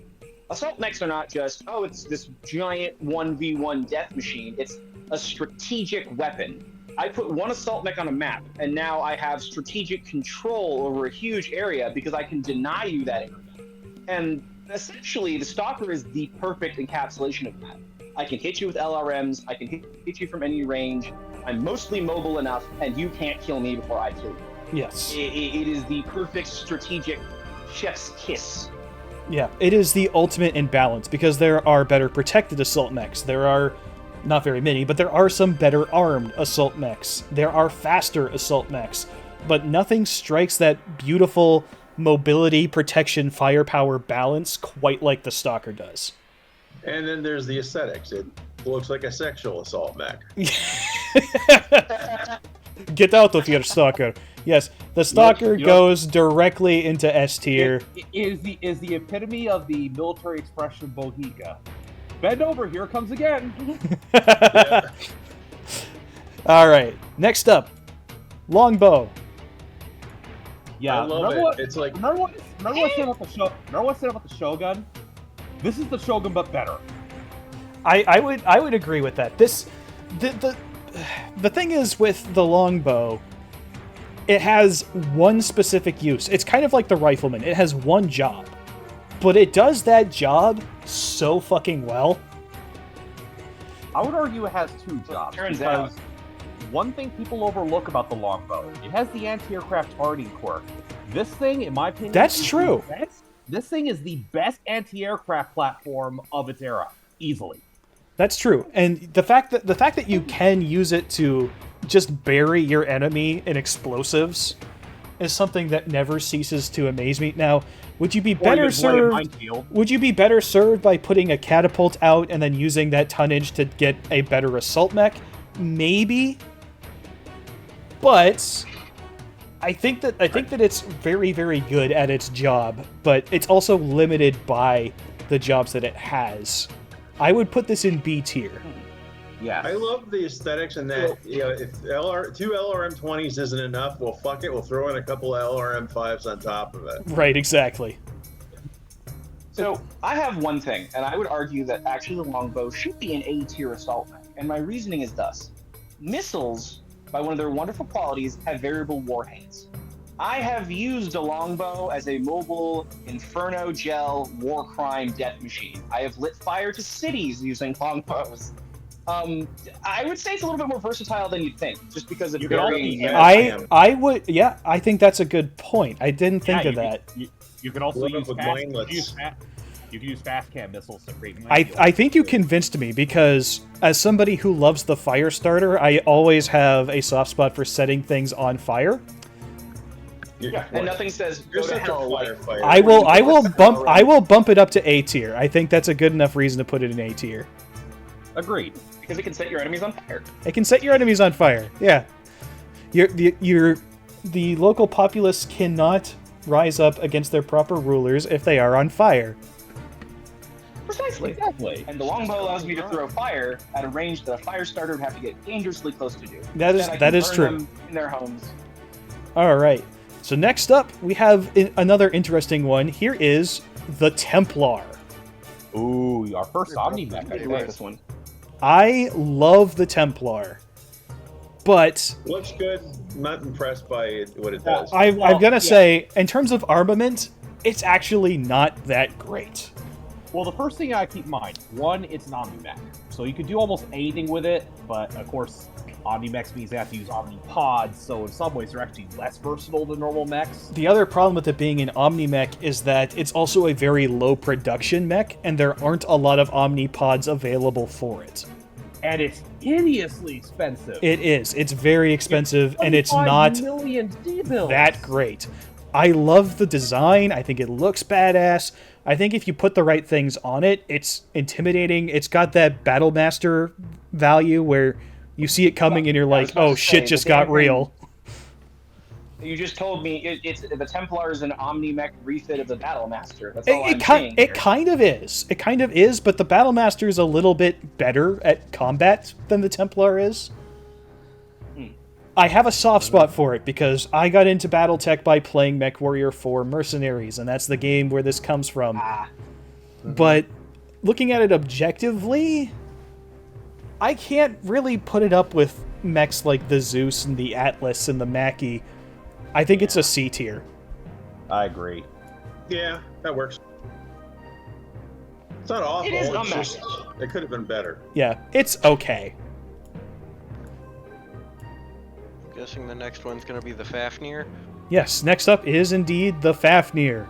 Assault mechs are not just, oh, it's this giant 1v1 death machine. It's a strategic weapon. I put one assault mech on a map, and now I have strategic control over a huge area because I can deny you that area. And essentially, the Stalker is the perfect encapsulation of that. I can hit you with LRMs, I can hit you from any range, I'm mostly mobile enough, and you can't kill me before I kill you. Yes. It is the perfect strategic chef's kiss. Yeah, it is the ultimate in balance because there are better protected assault mechs. There are not very many, but there are some better armed assault mechs. There are faster assault mechs, but nothing strikes that beautiful mobility, protection, firepower balance quite like the Stalker does. And then there's the aesthetics. It looks like a sexual assault mech. Get out of here, Stalker. Yes, the Stalker you know- goes directly into S tier. It is the epitome of the military expression bohica. Bend over, here it comes again. All right, next up, longbow. Yeah, I love remember it. what- It's like Remember what I said about the show? Remember what I said about the Shogun? This is the Shogun, but better. I would agree with that. The thing is with the longbow, it has one specific use. It's kind of like the rifleman. It has one job, but it does that job so fucking well. I would argue it has two jobs. Turns because out. one thing people overlook about the longbow, it has the anti-aircraft targeting quirk. This thing, in my opinion, That's is true. the best- This thing is the best anti-aircraft platform of its era, easily. That's true, and the fact that you can use it to just bury your enemy in explosives is something that never ceases to amaze me. Now, would you be Or better even deploy a served? minefield. Would you be better served by putting a catapult out and then using that tonnage to get a better assault mech? Maybe, but I think that it's very, very good at its job, but it's also limited by the jobs that it has. I would put this in B tier. Yes. I love the aesthetics and that, you know, if two LRM-20s isn't enough, well, fuck it, we'll throw in a couple of LRM-5s on top of it. Right, exactly. So I have one thing, and I would argue that actually the longbow should be an A tier assault mech, and my reasoning is thus: missiles, by one of their wonderful qualities, have variable warheads. I have used a longbow as a mobile inferno gel war crime death machine. I have lit fire to cities using longbows. I would say it's a little bit more versatile than you'd think, just because of You can also varying use- ammo. I would, yeah, I think that's a good point. I didn't think of that. You can also Load up use with fast, mindlets. you can use fast cam missiles to create I think you convinced me because as somebody who loves the fire starter, I always have a soft spot for setting things on fire. Yeah, and nothing says You're go to such a hell. Like, firefighter. I will bump it up to A tier. I think that's a good enough reason to put it in A tier. Agreed. because it can set your enemies on fire. It can set your enemies on fire. Yeah, the local populace cannot rise up against their proper rulers if they are on fire. Precisely. Exactly. And the longbow allows me to throw fire at a range that a fire starter would have to get dangerously close to do. That is Instead, I that can is burn true. them in their homes. All right. So next up, we have another interesting one. Here is the Templar. Ooh, our first Omni mech. I do like this one. I love the Templar, but Looks good. Not impressed by what it does. I'm Well, gonna yeah. say, in terms of armament, it's actually not that great. Well, the first thing I keep in mind, one, it's an Omni mech. So you could do almost anything with it, but of course, Omni mechs means they have to use Omni pods, so in some ways they're actually less versatile than normal mechs. The other problem with it being an Omni mech is that it's also a very low production mech, and there aren't a lot of Omni pods available for it. And it's hideously expensive. It is. It's very expensive, and it's not 25 million D-bills. that great. I love the design. I think it looks badass. I think if you put the right things on it, it's intimidating. It's got that Battlemaster value where you see it coming and you're I was like, about oh to shit say, just the got damn real. You just told me it's the Templar is an Omni mech refit of the Battlemaster. That's all I'm saying. It kind of is. It kind of is, but the Battlemaster is a little bit better at combat than the Templar is. I have a soft spot for it because I got into BattleTech by playing MechWarrior 4 Mercenaries, and that's the game where this comes from. But looking at it objectively, I can't really put it up with mechs like the Zeus and the Atlas and the Mackie. I think it's a C tier. I agree. Yeah, that works. It's not awful. It is it's a mech. just, it could have been better. Yeah, it's okay. Guessing the next one's gonna be the Fafnir. Yes, next up is indeed the Fafnir.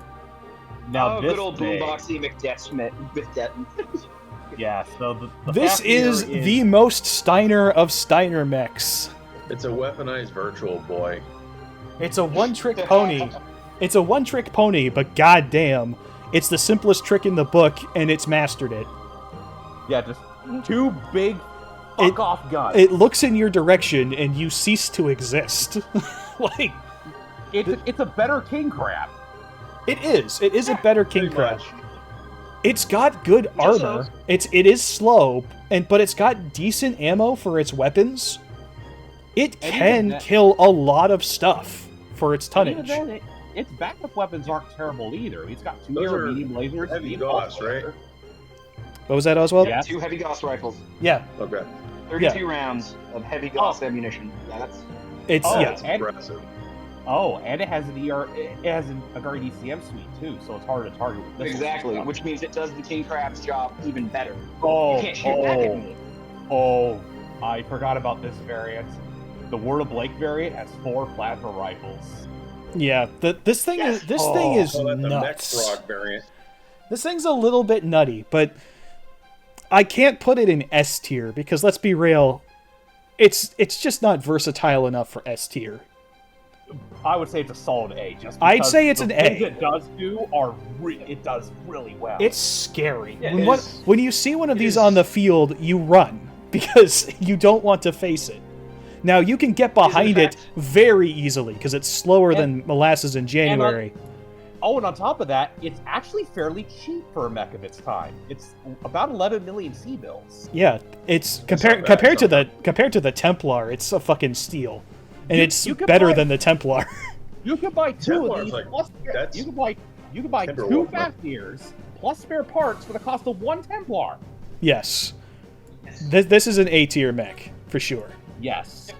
Now Oh, this good old thing, boomboxy McDeath. yeah. So the This Fafnir is the most Steiner of Steiner mechs. It's a weaponized virtual boy. It's a one-trick pony. It's a one-trick pony, but goddamn, it's the simplest trick in the book, and it's mastered it. yeah, just two big fuck off guns. It looks in your direction, and you cease to exist. Like, It's a better king crab. it is. It is a better king Pretty crab. much. It's got good Just armor. It is slow, but it's got decent ammo for its weapons. It And can even that- kill a lot of stuff for its And even tonnage. then, its backup weapons aren't terrible either. He's got two Those near are medium lasers. heavy and Gauss, also- right? What was that, Oswald? Yeah. 2 heavy Gauss rifles, Yeah, Okay. 32 rounds of heavy Gauss ammunition. Yeah, that's it's Oh, yeah. That's and- impressive. Oh, and it has an it has a guard ECM suite too, so it's harder to target with missiles and exactly, stuff. which means it does the king crab's job even better. Oh, You can't shoot back at me. oh, I forgot about this variant. The Word of Blake variant has 4 plasma rifles. Yeah, this thing Yes. is thing is Oh, that's a mech nuts. frog variant. This thing's a little bit nutty, but I can't put it in S tier because let's be real, it's just not versatile enough for S tier. I would say it's a solid A. Just I'd because say it's the an things A. It does do are it does really well. It's scary. Yeah, when, it what, is- when you see one of it these is- on the field, you run because you don't want to face it. Now you can get behind it fact- very easily because it's slower And- than molasses in January. Oh, and on top of that, it's actually fairly cheap for a mech of its time. It's about 11 million C-bills. Yeah, it's not compared bad, compared to the Templar, it's a fucking steal, and You- it's you could better buy- than the Templar. You can buy 2 Templar's of these. like- Plus, that's you can buy 2 Timberwolf, huh? Fafnirs plus spare parts for the cost of 1 Templar. Yes, this is an A tier mech for sure. Yes.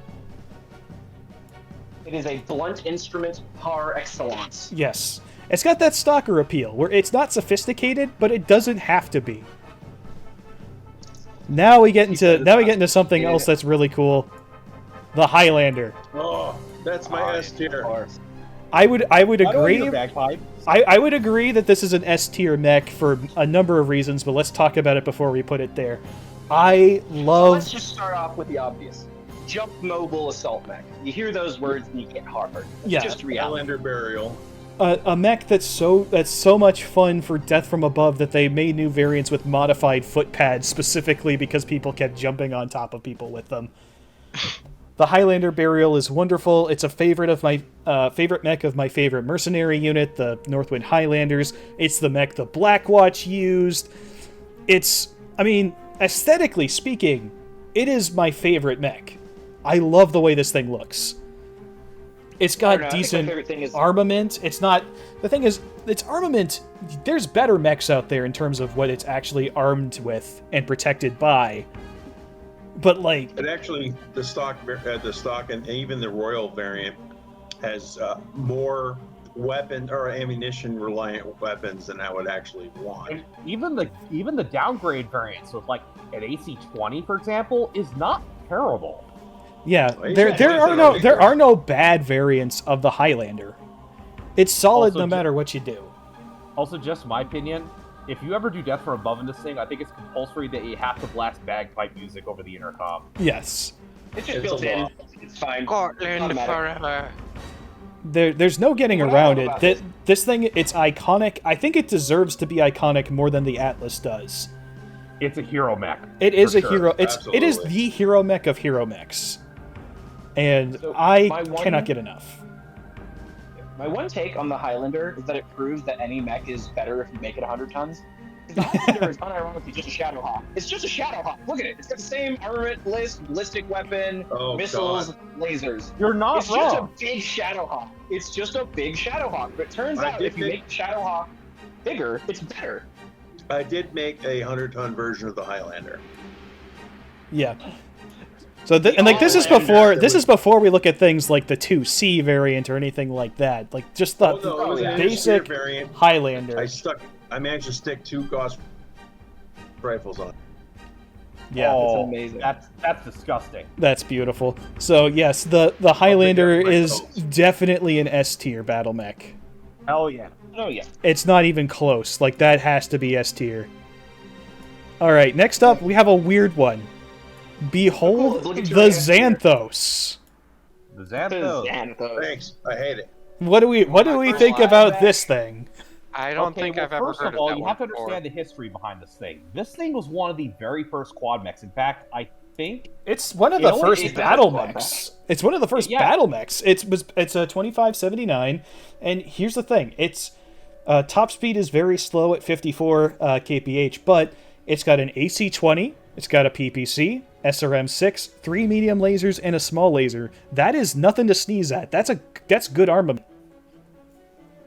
It is a blunt instrument par excellence. Yes, it's got that stalker appeal where it's not sophisticated, but it doesn't have to be. Now we get into something else that's really cool, the Highlander. Oh, that's my S tier. I would I don't agree. need bagpipes. I would agree that this is an S tier mech for a number of reasons, but let's talk about it before we put it there. I love Let's just start off with the obvious. jump mobile assault mech. You hear those words and you get hard. It's Yeah. just reality. Highlander burial. A mech that's so much fun for Death from Above that they made new variants with modified foot pads specifically because people kept jumping on top of people with them. The Highlander Burial is wonderful. It's a favorite of my favorite mech of my favorite mercenary unit, the Northwind Highlanders. It's the mech the Blackwatch used. Aesthetically speaking, it is my favorite mech. I love the way this thing looks. It's got decent armament. It's not... The thing is, it's armament... There's better mechs out there in terms of what it's actually armed with and protected by. But, like... But actually, the stock and even the Royal variant has more weapon or ammunition-reliant weapons than I would actually want. And even the downgrade variants with like an AC-20, for example, is not terrible. Yeah, there are no bad variants of the Highlander. It's solid no matter what you do. Also, just my opinion, if you ever do Death from Above in this thing, I think it's compulsory that you have to blast bagpipe music over the intercom. Yes. It's just built in. It's fine. Scotland forever. There's no getting What I around love it. about This thing, it's iconic. I think it deserves to be iconic more than the Atlas does. It's a hero mech. It is a sure. hero. It is Absolutely. the hero mech of hero mechs. And So I cannot get enough. My one take on the Highlander is that it proves that any mech is better if you make it 100 tons. The Highlander is unironically just a Shadow Hawk. It's just a Shadow Hawk. Look at it. It's got the same armament list, ballistic weapon, missiles, lasers. You're not It's just a wrong. big Shadow Hawk. It's just a big Shadow Hawk. But it turns out if you make Shadow Hawk bigger, it's better. I did make a 100-ton version of the Highlander. Yeah. So this is before we look at things like the 2C variant or anything like that. Like just the It was an basic engineer variant. Highlander. I managed to stick 2 Gauss rifles on. Yeah. Oh, It's amazing. That's disgusting. That's beautiful. So yes, the Highlander is definitely an S tier battle mech. Hell yeah. Oh yeah. It's not even close. Like that has to be S tier. All right, next up we have a weird one. Behold Look at the your answer. Xanthos. The Xanthos. Xanthos. Thanks. I hate it. What do we think about this thing? I don't think I've ever first heard of all, of that you one have to before. understand the history behind this thing. This thing was one of the very first quad mechs. In fact, I think It's one of It the only first is battle battle mechs. It's one of the first Yeah. battle mechs. It's a 2579, and here's the thing: its top speed is very slow at 54 kph, but it's got an AC-20, it's got a PPC, SRM-6, 3 medium lasers, and a small laser. That is nothing to sneeze at. That's good armament.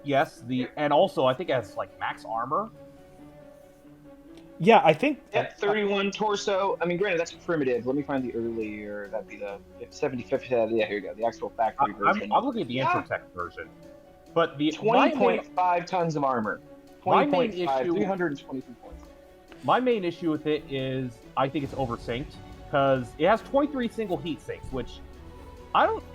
yes, and also I think it has like max armor. Yeah, I think. Yep, 31 torso. I mean, granted, that's primitive. Let me find the earlier. That'd be the 75th. Yeah, here you go. The actual factory version. I'm looking at the Intratech version, but the 20.5 tons of armor. my main 20.5, issue- 322 points. My main issue with it is I think it's oversynced because it has 23 single heat sinks, which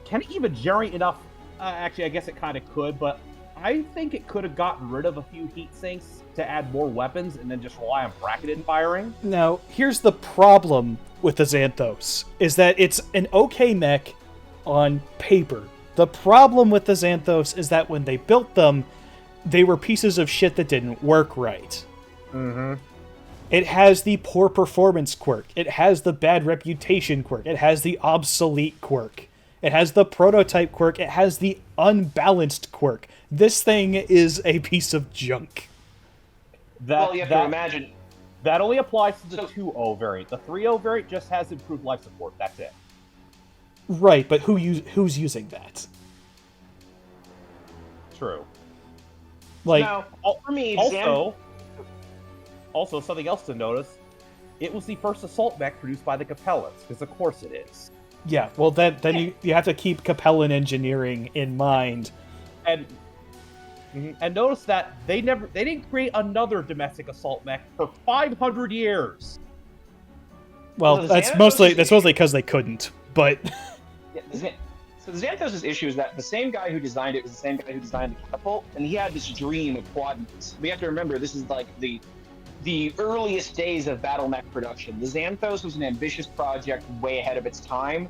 can it even generate enough? Actually, I guess it kind of could, but I think it could have gotten rid of a few heat sinks to add more weapons and then just rely on bracketed firing. Now, here's the problem with the Xanthos, is that it's an okay mech on paper. The problem with the Xanthos is that when they built them, they were pieces of shit that didn't work right. Mm-hmm. It has the poor performance quirk. It has the bad reputation quirk. It has the obsolete quirk. It has the prototype quirk. It has the unbalanced quirk. This thing is a piece of junk. Well, you have to imagine. That only applies to the So- 2.0 variant. The 3.0 variant just has improved life support. That's it. Right, but who's using that? True. Like, Now, for me, Also, something else to notice, it was the first assault mech produced by the Capellans, because of course it is. yeah, well, then you have to keep Capellan engineering in mind. And notice that they didn't create another domestic assault mech for 500 years. Well, the that's Xanthos mostly is- because they couldn't. But So the Xanthos' issue is that the same guy who designed it was the same guy who designed the catapult, and he had this dream of quad mechs. We have to remember this is like the earliest days of battle mech production. The Xanthos was an ambitious project way ahead of its time,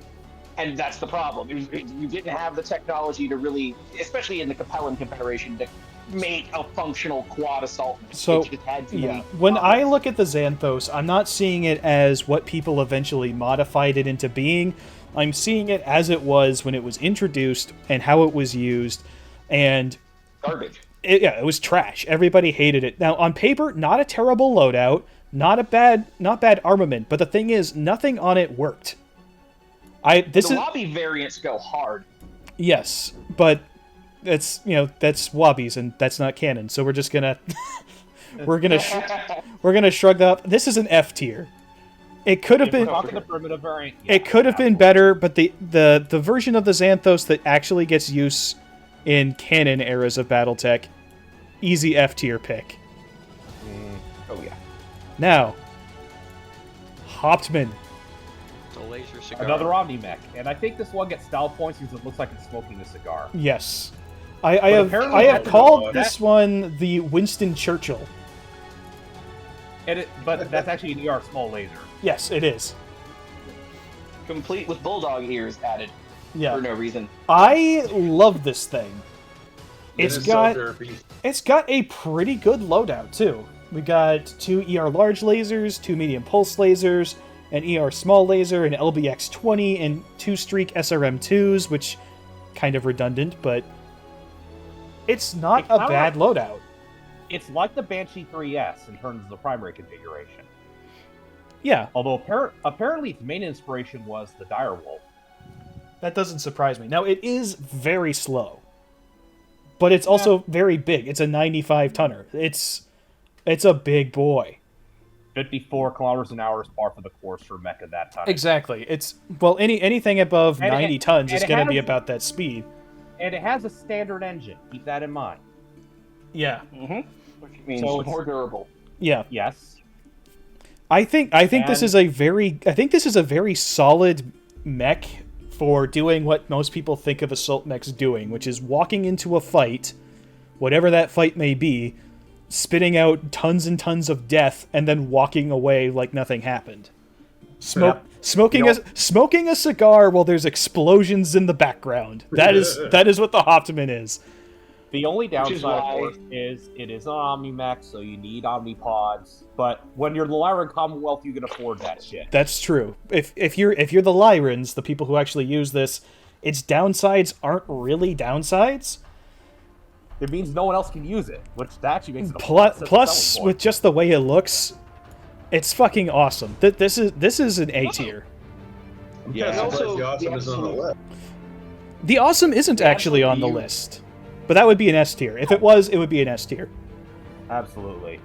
And that's the problem. You didn't have the technology to really, especially in the Capellan confederation, to make a functional quad assault. So, it just had too yeah, many when I problems. look at the Xanthos, I'm not seeing it as what people eventually modified it into being. I'm seeing it as it was when it was introduced and how it was used, and Garbage. it was trash. Everybody hated it. Now, on paper, not a terrible loadout, not bad armament, but the thing is, nothing on it worked. The lobby variants go hard. Yes, but that's wobbies and that's not canon. So we're just gonna we're gonna shrug that up. This is an F tier. It could have been the primitive variant. Yeah, it could have been better, but the version of the Xanthos that actually gets use in canon eras of BattleTech, easy F tier pick. Oh yeah. Now, Hauptmann. The laser cigar. Another Omni mech, and I think this one gets style points because it looks like it's smoking a cigar. Yes. I have apparently called that- this one the Winston Churchill. But that's actually an ER small laser. Yes, it is. Complete with bulldog ears added Yeah. for no reason. I love this thing. It's It is got cell therapy. it's got a pretty good loadout too. We got 2 ER large lasers, 2 medium pulse lasers, an ER small laser, an LBX-20, and 2 streak SRM-2s, which kind of redundant, but it's not It's a not bad loadout. It's like the Banshee 3S in terms of the primary configuration. Yeah, Although apparently its main inspiration was the Direwolf. that doesn't surprise me. Now, it is very slow, but it's also very big. It's a 95-tonner. It's a big boy. 54 kilometers an hour is par for the course for mech at that time. Exactly. Anything above And it- 90 tons is and it going to be has- about that speed. And it has a standard engine. Keep that in mind. Yeah. Mm-hmm. Which means So it's- more durable. Yeah. Yes. I think this is a very solid mech for doing what most people think of assault mechs doing, which is walking into a fight, whatever that fight may be, spitting out tons and tons of death, and then walking away like nothing happened. Smoking a cigar while there's explosions in the background. That is what the Hauptmann is. The only is downside, why- of course, is it is an Omni mech, so you need Omni pods. But when you're the Lyran Commonwealth, you can afford that shit. That's true. If you're the Lyrans, the people who actually use this, its downsides aren't really downsides. It means no one else can use it, which actually makes it a Plus, selling with point. just the way it looks, it's fucking awesome. This is an A tier. Yeah. Yeah, also the awesome is on the absolute- list. The awesome isn't actually on the absolute- list, but that would be an S tier. If it was, it would be an S tier. Absolutely.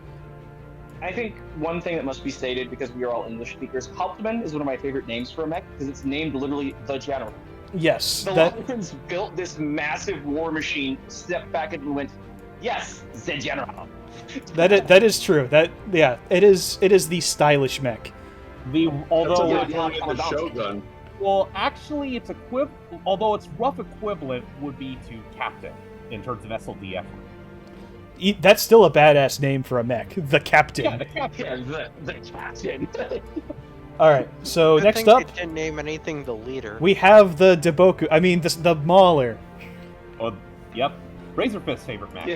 I think one thing that must be stated, because we are all English speakers, Hauptmann is one of my favorite names for a mech, because it's named literally the General. Yes, The that Lions built this massive war machine, stepped back and went, yes, the General. that is true. It is the stylish mech. That's Although a yeah, good one in the Shogun. well, actually, its although its rough equivalent would be to Captain in terms of SLDF. That's still a badass name for a mech. The Captain. Yeah, the Captain. Yeah, the Captain. All right. So Good next thing up, they didn't name anything the leader. we have the Deboku. I mean, the Mauler. Oh, yep. Razorfist's favorite mech.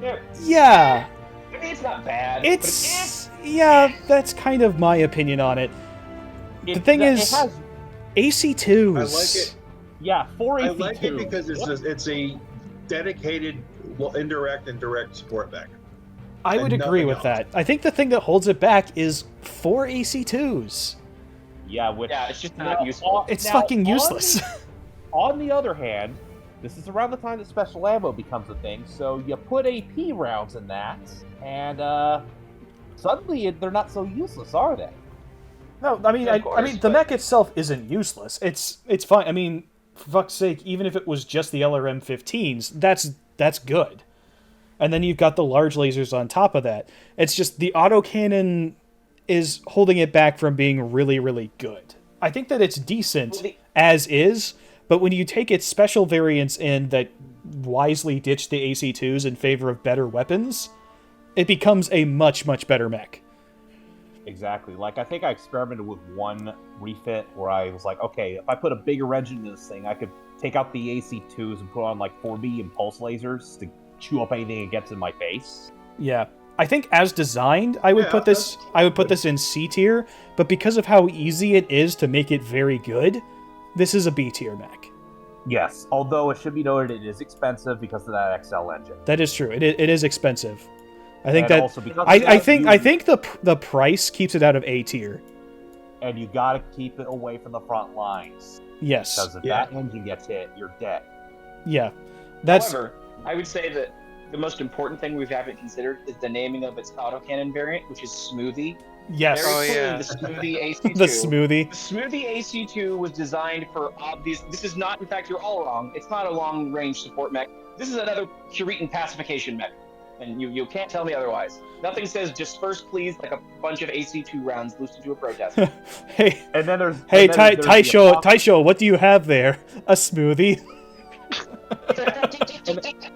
Yeah. Yeah, I mean, it's not bad. that's kind of my opinion on it. The thing it is, has, AC2s. I like it. yeah, 4 I AC2. like it because it's a dedicated, indirect and direct support mech. I would and agree nothing with else. that. I think the thing that holds it back is 4 AC2s. Yeah, which Yeah, it's just now, not useful. It's now, fucking on useless. On the other hand, this is around the time that special ammo becomes a thing, so you put AP rounds in that, and suddenly they're not so useless, are they? No, I mean, Yeah, of I course, mean, the but- mech itself isn't useless. It's fine. I mean, for fuck's sake, even if it was just the LRM-15s, that's good. And then you've got the large lasers on top of that. It's just the autocannon is holding it back from being really, really good. I think that it's decent Well, the- as is, but when you take its special variants in that wisely ditch the AC2s in favor of better weapons, it becomes a much, much better mech. Exactly. Like, I think I experimented with one refit where I was like, okay, if I put a bigger engine into this thing, I could take out the AC2s and put on like 4B and pulse lasers to chew up anything it gets in my face. Yeah. I think as designed, I would put this in C tier, but because of how easy it is to make it very good, this is a B tier mech. Yes, although it should be noted it is expensive because of that XL engine. That is true. It is expensive. I think And that also because I of think that, I think the price keeps it out of A tier. and you gotta keep it away from the front lines. Yes. Because if that engine gets hit, you're dead. Yeah. That's However, I would say that the most important thing we haven't considered is the naming of its autocannon variant, which is Smoothie. yes. Very Oh, clearly, yeah. the Smoothie AC2. The smoothie. The Smoothie AC2 was designed for obvious. This is not, in fact, you're all wrong. It's not a long-range support mech. This is another Curitan pacification mech, and you can't tell me otherwise. Nothing says disperse, please, like a bunch of AC2 rounds loosed into a protest. Hey, And then there's hey, and then there's the apoc- Taisho, what do you have there? A smoothie?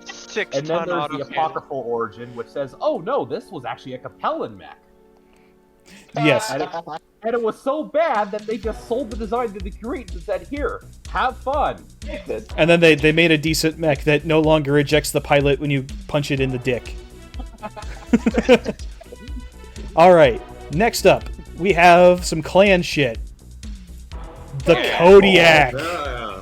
Six And then ton there's the autocannon. apocryphal origin, which says, "Oh no, this was actually a Capellan mech." Yes. And it was so bad that they just sold the design to the Curitans and said, "Here, have fun." And then they made a decent mech that no longer ejects the pilot when you punch it in the dick. Alright, next up, we have some clan shit. The Kodiak. Yeah.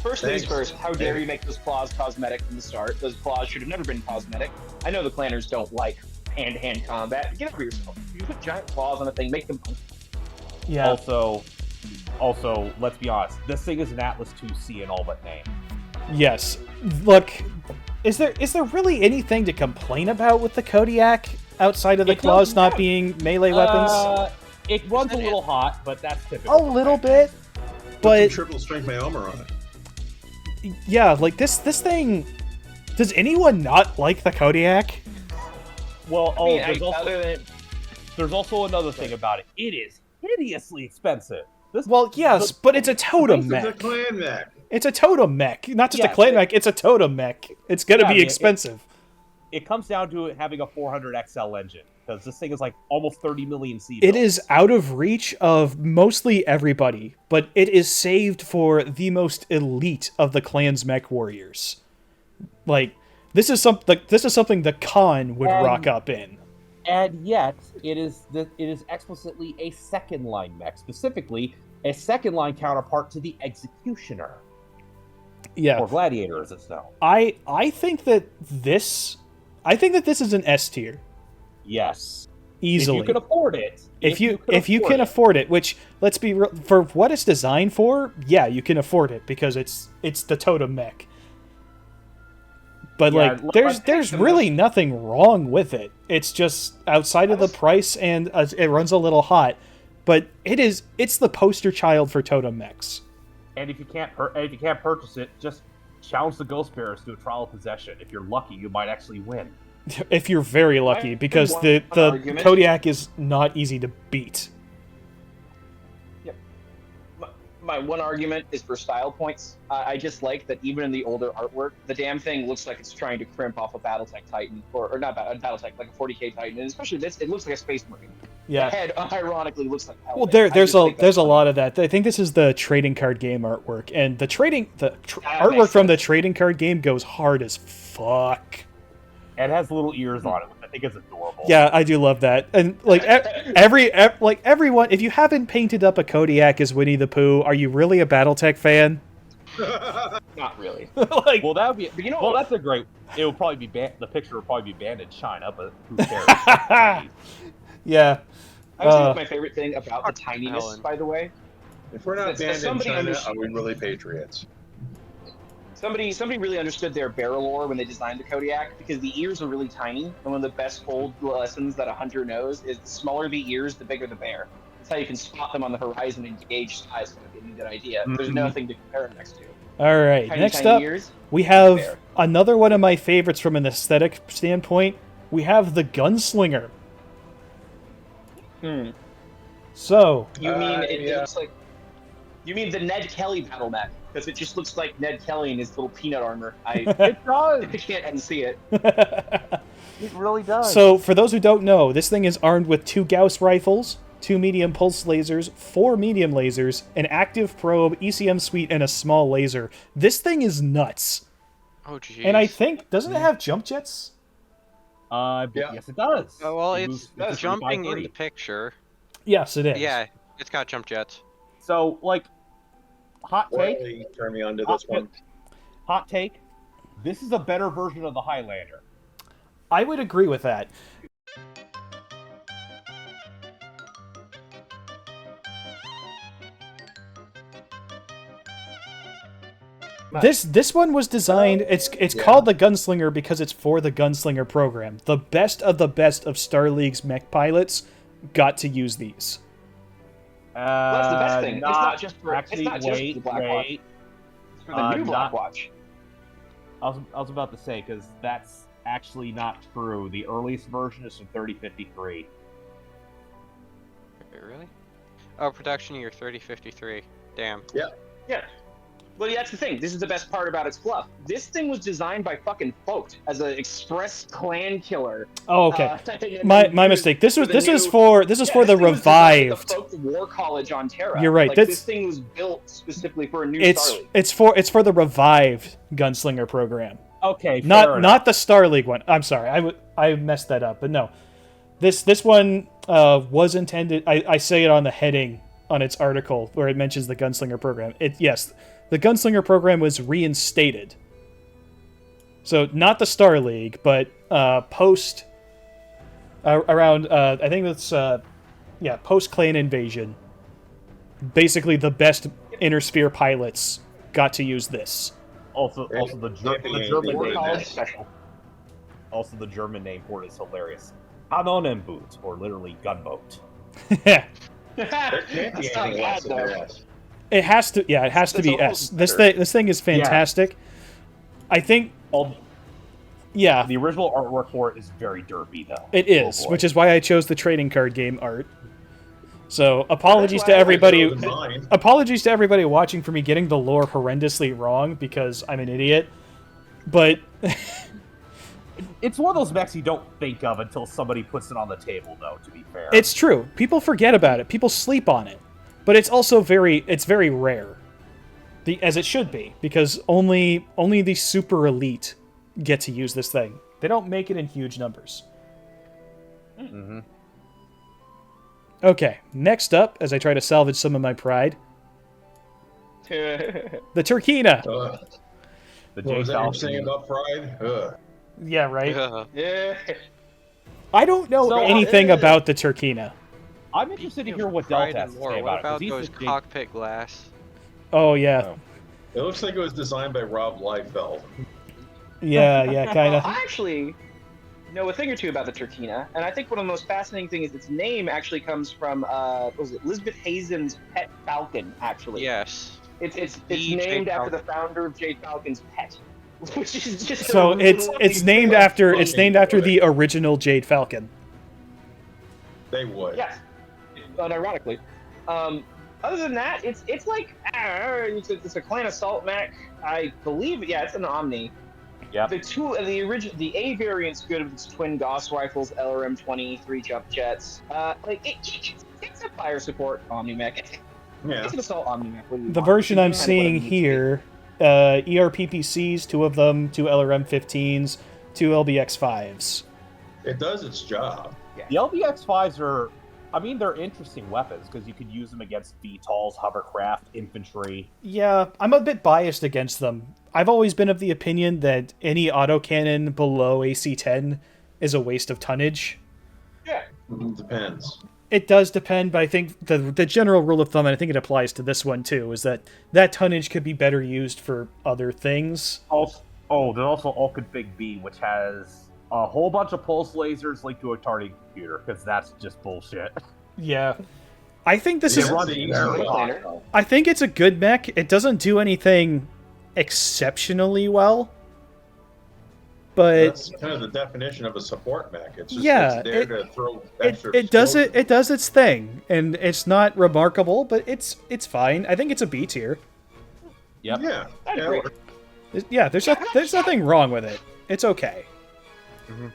First things Thanks. first, how dare you make those claws cosmetic from the start? Those claws should have never been cosmetic. I know the clanners don't like hand-to-hand combat. Get over yourself. You put giant claws on a thing, make them... Yeah. Also, let's be honest. This thing is an Atlas 2C in all but name. Yes. Look, is there really anything to complain about with the Kodiak outside of the It claws doesn't not have- being melee weapons? It runs a Isn't it- little hot, but that's typical. A little bit, Put some but triple strength my armor on it. yeah, like this thing. Does anyone not like the Kodiak? Well, I mean, there's also another thing about it. It is hideously expensive. This, Well, yes, but it's a totem This is a mech. clan mech. It's a totem mech, not just a Yes, clan it- mech. It's a totem mech. It's gonna Yeah, I be mean, expensive. it comes down to it having a 400 XL engine because this thing is like almost 30 million C. It is out of reach of mostly everybody, but it is saved for the most elite of the clan's mech warriors. Like this is something the Khan would rock up in. And yet, it is explicitly a second line mech, specifically a second line counterpart to the Executioner Yeah, or Gladiator, as it's known. I think that this is an S tier Yes, easily. if you can afford it. If you can afford it, which let's be real, for what it's designed for, yeah, you can afford it because it's the totem mech. But Yeah, like, there's really nothing wrong with it. It's just outside of the price, and it runs a little hot. But it's the poster child for totem mechs. And if you can't purchase it, just challenge the Ghost Bearers to a trial of possession. If you're lucky, you might actually win. If you're very lucky, I because have the one argument. Kodiak is not easy to beat. My one argument is for style points. I just like that even in the older artwork, the damn thing looks like it's trying to crimp off a BattleTech Titan, or not BattleTech, like a 40k Titan, and especially this, it looks like a Space Marine. Yeah. The head, ironically, looks like Well, helmet. there's I just think a that's lot of that. I think this is the trading card game artwork, and the artwork makes from the sense. trading card game goes hard as fuck. And it has little ears on it, which I think is adorable. Yeah, I do love that. And like everyone, if you haven't painted up a Kodiak as Winnie the Pooh, are you really a BattleTech fan? Not really. Like, Well, that would be. But you know well, what? that's a great. It will probably be the picture will probably be banned in China, but who cares? yeah. I would say that my favorite thing about the Fuck tininess, Alan. by the way, If we're not As banned in somebody China, understood- are we really patriots? somebody really understood their barrel lore when they designed the Kodiak, because the ears are really tiny, and one of the best old lessons that a hunter knows is the smaller the ears, the bigger the bear. That's how you can spot them on the horizon and gauge size when you're getting a good idea. There's Mhm. nothing to compare them next to. All right. Tiny, Next tiny up, ears. we have Fair. another one of my favorites from an aesthetic standpoint. We have the Gunslinger. You So, mean it yeah. looks like? You mean the Ned Kelly battle mech? because it just looks like Ned Kelly in his little peanut armor. It does. I can't unsee it. It really does. So, for those who don't know, this thing is armed with 2 Gauss rifles, 2 medium pulse lasers, 4 medium lasers, an active probe, ECM suite, and a small laser. This thing is nuts. Oh, jeez. And I think, doesn't it have jump jets? Yeah. Yes, it does. Oh, well, It it's moves jumping in 3x3. the picture. Yes, it is. Yeah, it's got jump jets. So, like, hot take. Royally turn me on to this one. Hot take. This is a better version of the Highlander. I would agree with that. This one was designed. It's Yeah. called the Gunslinger because it's for the Gunslinger program. The best of Star League's mech pilots got to use these. That's the best thing. It's not just for Actually, it's not just for the Blackwatch. wait. It's for the new not- Blackwatch. I was about to say, because that's actually not true. The earliest version is from 3053. Wait, really? Oh, production year 3053. Damn. Yeah. Well, yeah, that's the thing. This is the best part about its fluff. This thing was designed by fucking Folked as an express clan killer. Oh, okay. And My then mistake. This was the this was new- for this is Yeah, for the this thing was designed at revived. the Folked War College on Terra. You're right, Like, that's- this thing was built specifically for a new It's Star League. it's for the revived Gunslinger program. Okay, fair Not enough. the Star League one. I'm sorry. I messed that up. But no. This one was intended. I say it on the heading on its article where it mentions the Gunslinger program. Yes, the Gunslinger program was reinstated. So not the Star League, but post around I think that's post Clan Invasion. Basically, the best Inner Sphere pilots got to use this. Also, the German War name. College special. Also, the German name for it is hilarious. Kanonenboot, or literally gunboat. There can't be That's not anything bad, less than though. S. It has to. Yeah, it has to That's be S. almost This better. thing is fantastic. I think. Well, Yeah, the original artwork for it is very derpy, though. it is, Oh, boy. which is why I chose the trading card game art. So apologies to why I everybody. chose mine. Apologies to everybody watching for me getting the lore horrendously wrong because I'm an idiot. But It's one of those mechs you don't think of until somebody puts it on the table, though, to be fair. it's true. People forget about it. People sleep on it. But it's also very rare. As it should be, because only the super elite get to use this thing. They don't make it in huge numbers. Mm-hmm. Okay, next up, as I try to salvage some of my pride, Yeah. the Turkina. The What was that you were Falcon. saying about pride? Yeah, right. Yeah. I don't know So, anything about the Turkina. I'm interested to hear what Pride Delta and has to more. say What about it. 'cause about he's those the big- cockpit glass? Oh yeah, It looks like it was designed by Rob Liefeld. yeah, kind I of. actually know a thing or two about the Turkina, and I think one of the most fascinating things is its name actually comes from what was it Elizabeth Hazen's pet falcon? Actually, Yes. it's The named Jade after the Falcon. founder of Jade Falcon's pet, which is just So a it's really named cool- after the original Jade Falcon. They would. Yes, unironically. Other than that, it's like it's a clan assault mech. I believe, yeah, it's an Omni. Yep. The A variant's good with its twin Gauss rifles, LRM-20, 3 jump jets. It's a fire support Omni mech. Yeah. It's an assault Omni mech. What do you The want? version I'm It's kind of what it seeing needs to be. here, ERPPCs, 2 of them, 2 LRM-15s, 2 LBX-5s. It does its job. The LBX-5s are, I mean, they're interesting weapons because you could use them against VTOLs, hovercraft, infantry. Yeah, I'm a bit biased against them. I've always been of the opinion that any autocannon below AC-10 is a waste of tonnage. Yeah. Depends. It does depend, but I think the general rule of thumb, and I think it applies to this one too, is that tonnage could be better used for other things. Also, there's also Alconfig B, which has a whole bunch of pulse lasers linked to a targeting computer, because that's just bullshit. Yeah. I think this Yeah, is... run- Runs seems very like- hot, though. I think it's a good mech. It doesn't do anything exceptionally well. But That's kind of the definition of a support mech. It's just Yeah, it's there to throw extra it does explosives. it does its thing, and it's not remarkable, but it's fine. I think it's a B tier. Yep. Yeah. I'd yeah, agree. Yeah, there's nothing wrong with it. It's okay. Mhm.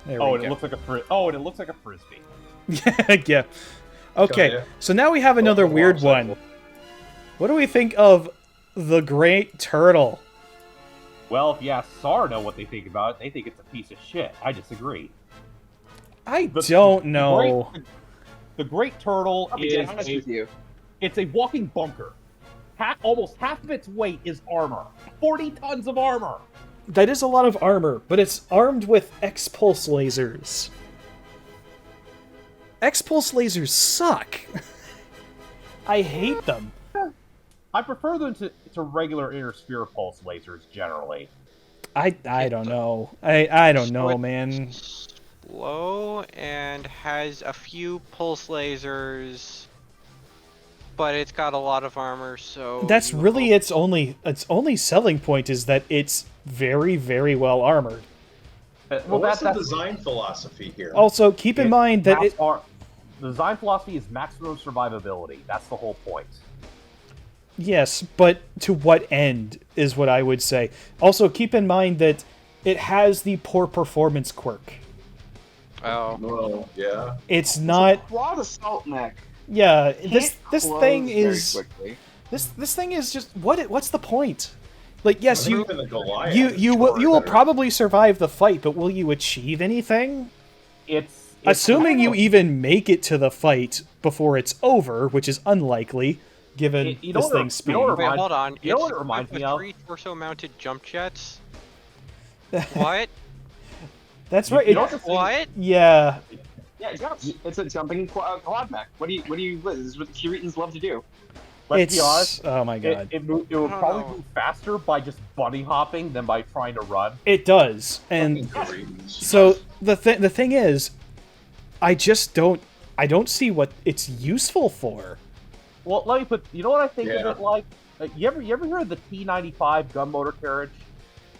There Oh, we and go. it looks like it looks like a frisbee. Yeah. Okay, Kinda. so now we have another Oh, weird wow. one. What do we think of the Great Turtle? Well, if you ask SAR know what they think about it, they think it's a piece of shit. I disagree. I The- don't the know. The Great Turtle I'll be is honest with you. it's a walking bunker. Almost half of its weight is armor. 40 tons of armor. That is a lot of armor, but it's armed with X-pulse lasers. X-pulse lasers suck. I hate them. I prefer them to regular inner sphere pulse lasers generally. I don't know. I don't So know, it's man. Slow and has a few pulse lasers, but it's got a lot of armor. So That's you really hope- its only selling point is that it's very, very well armored. Well, what's the design philosophy here? Also, keep in mind that the design philosophy is maximum survivability. That's the whole point. yes, but to what end is what I would say. Also, keep in mind that it has the poor performance quirk. Oh, Well, yeah. It's not. Quad assault mech. Yeah, this Can't thing close very is quickly. this thing is just what's the point? Like, yes, you Even the Goliath you is you will far you will better. probably survive the fight, but will you achieve anything? It's Assuming you kind of- even make it to the fight before it's over, which is unlikely given You know this what- thing's speed. you know what wait, hold on. You know It's what it reminds with me of? 3 torso-mounted jump jets. What? That's right. You know what the thing- What? Yeah, Yeah, it jumps. It's a jumping quad mech. What do you? This is what the Curitans love to do. Let's be it's honest. oh my god, It would I don't probably know. move faster by just bunny hopping than by trying to run. it does. And Fucking so the thing is, I don't see what it's useful for. Well, let me put. You know what I think Yeah. of it like? You ever hear of the T-95 gun motor carriage?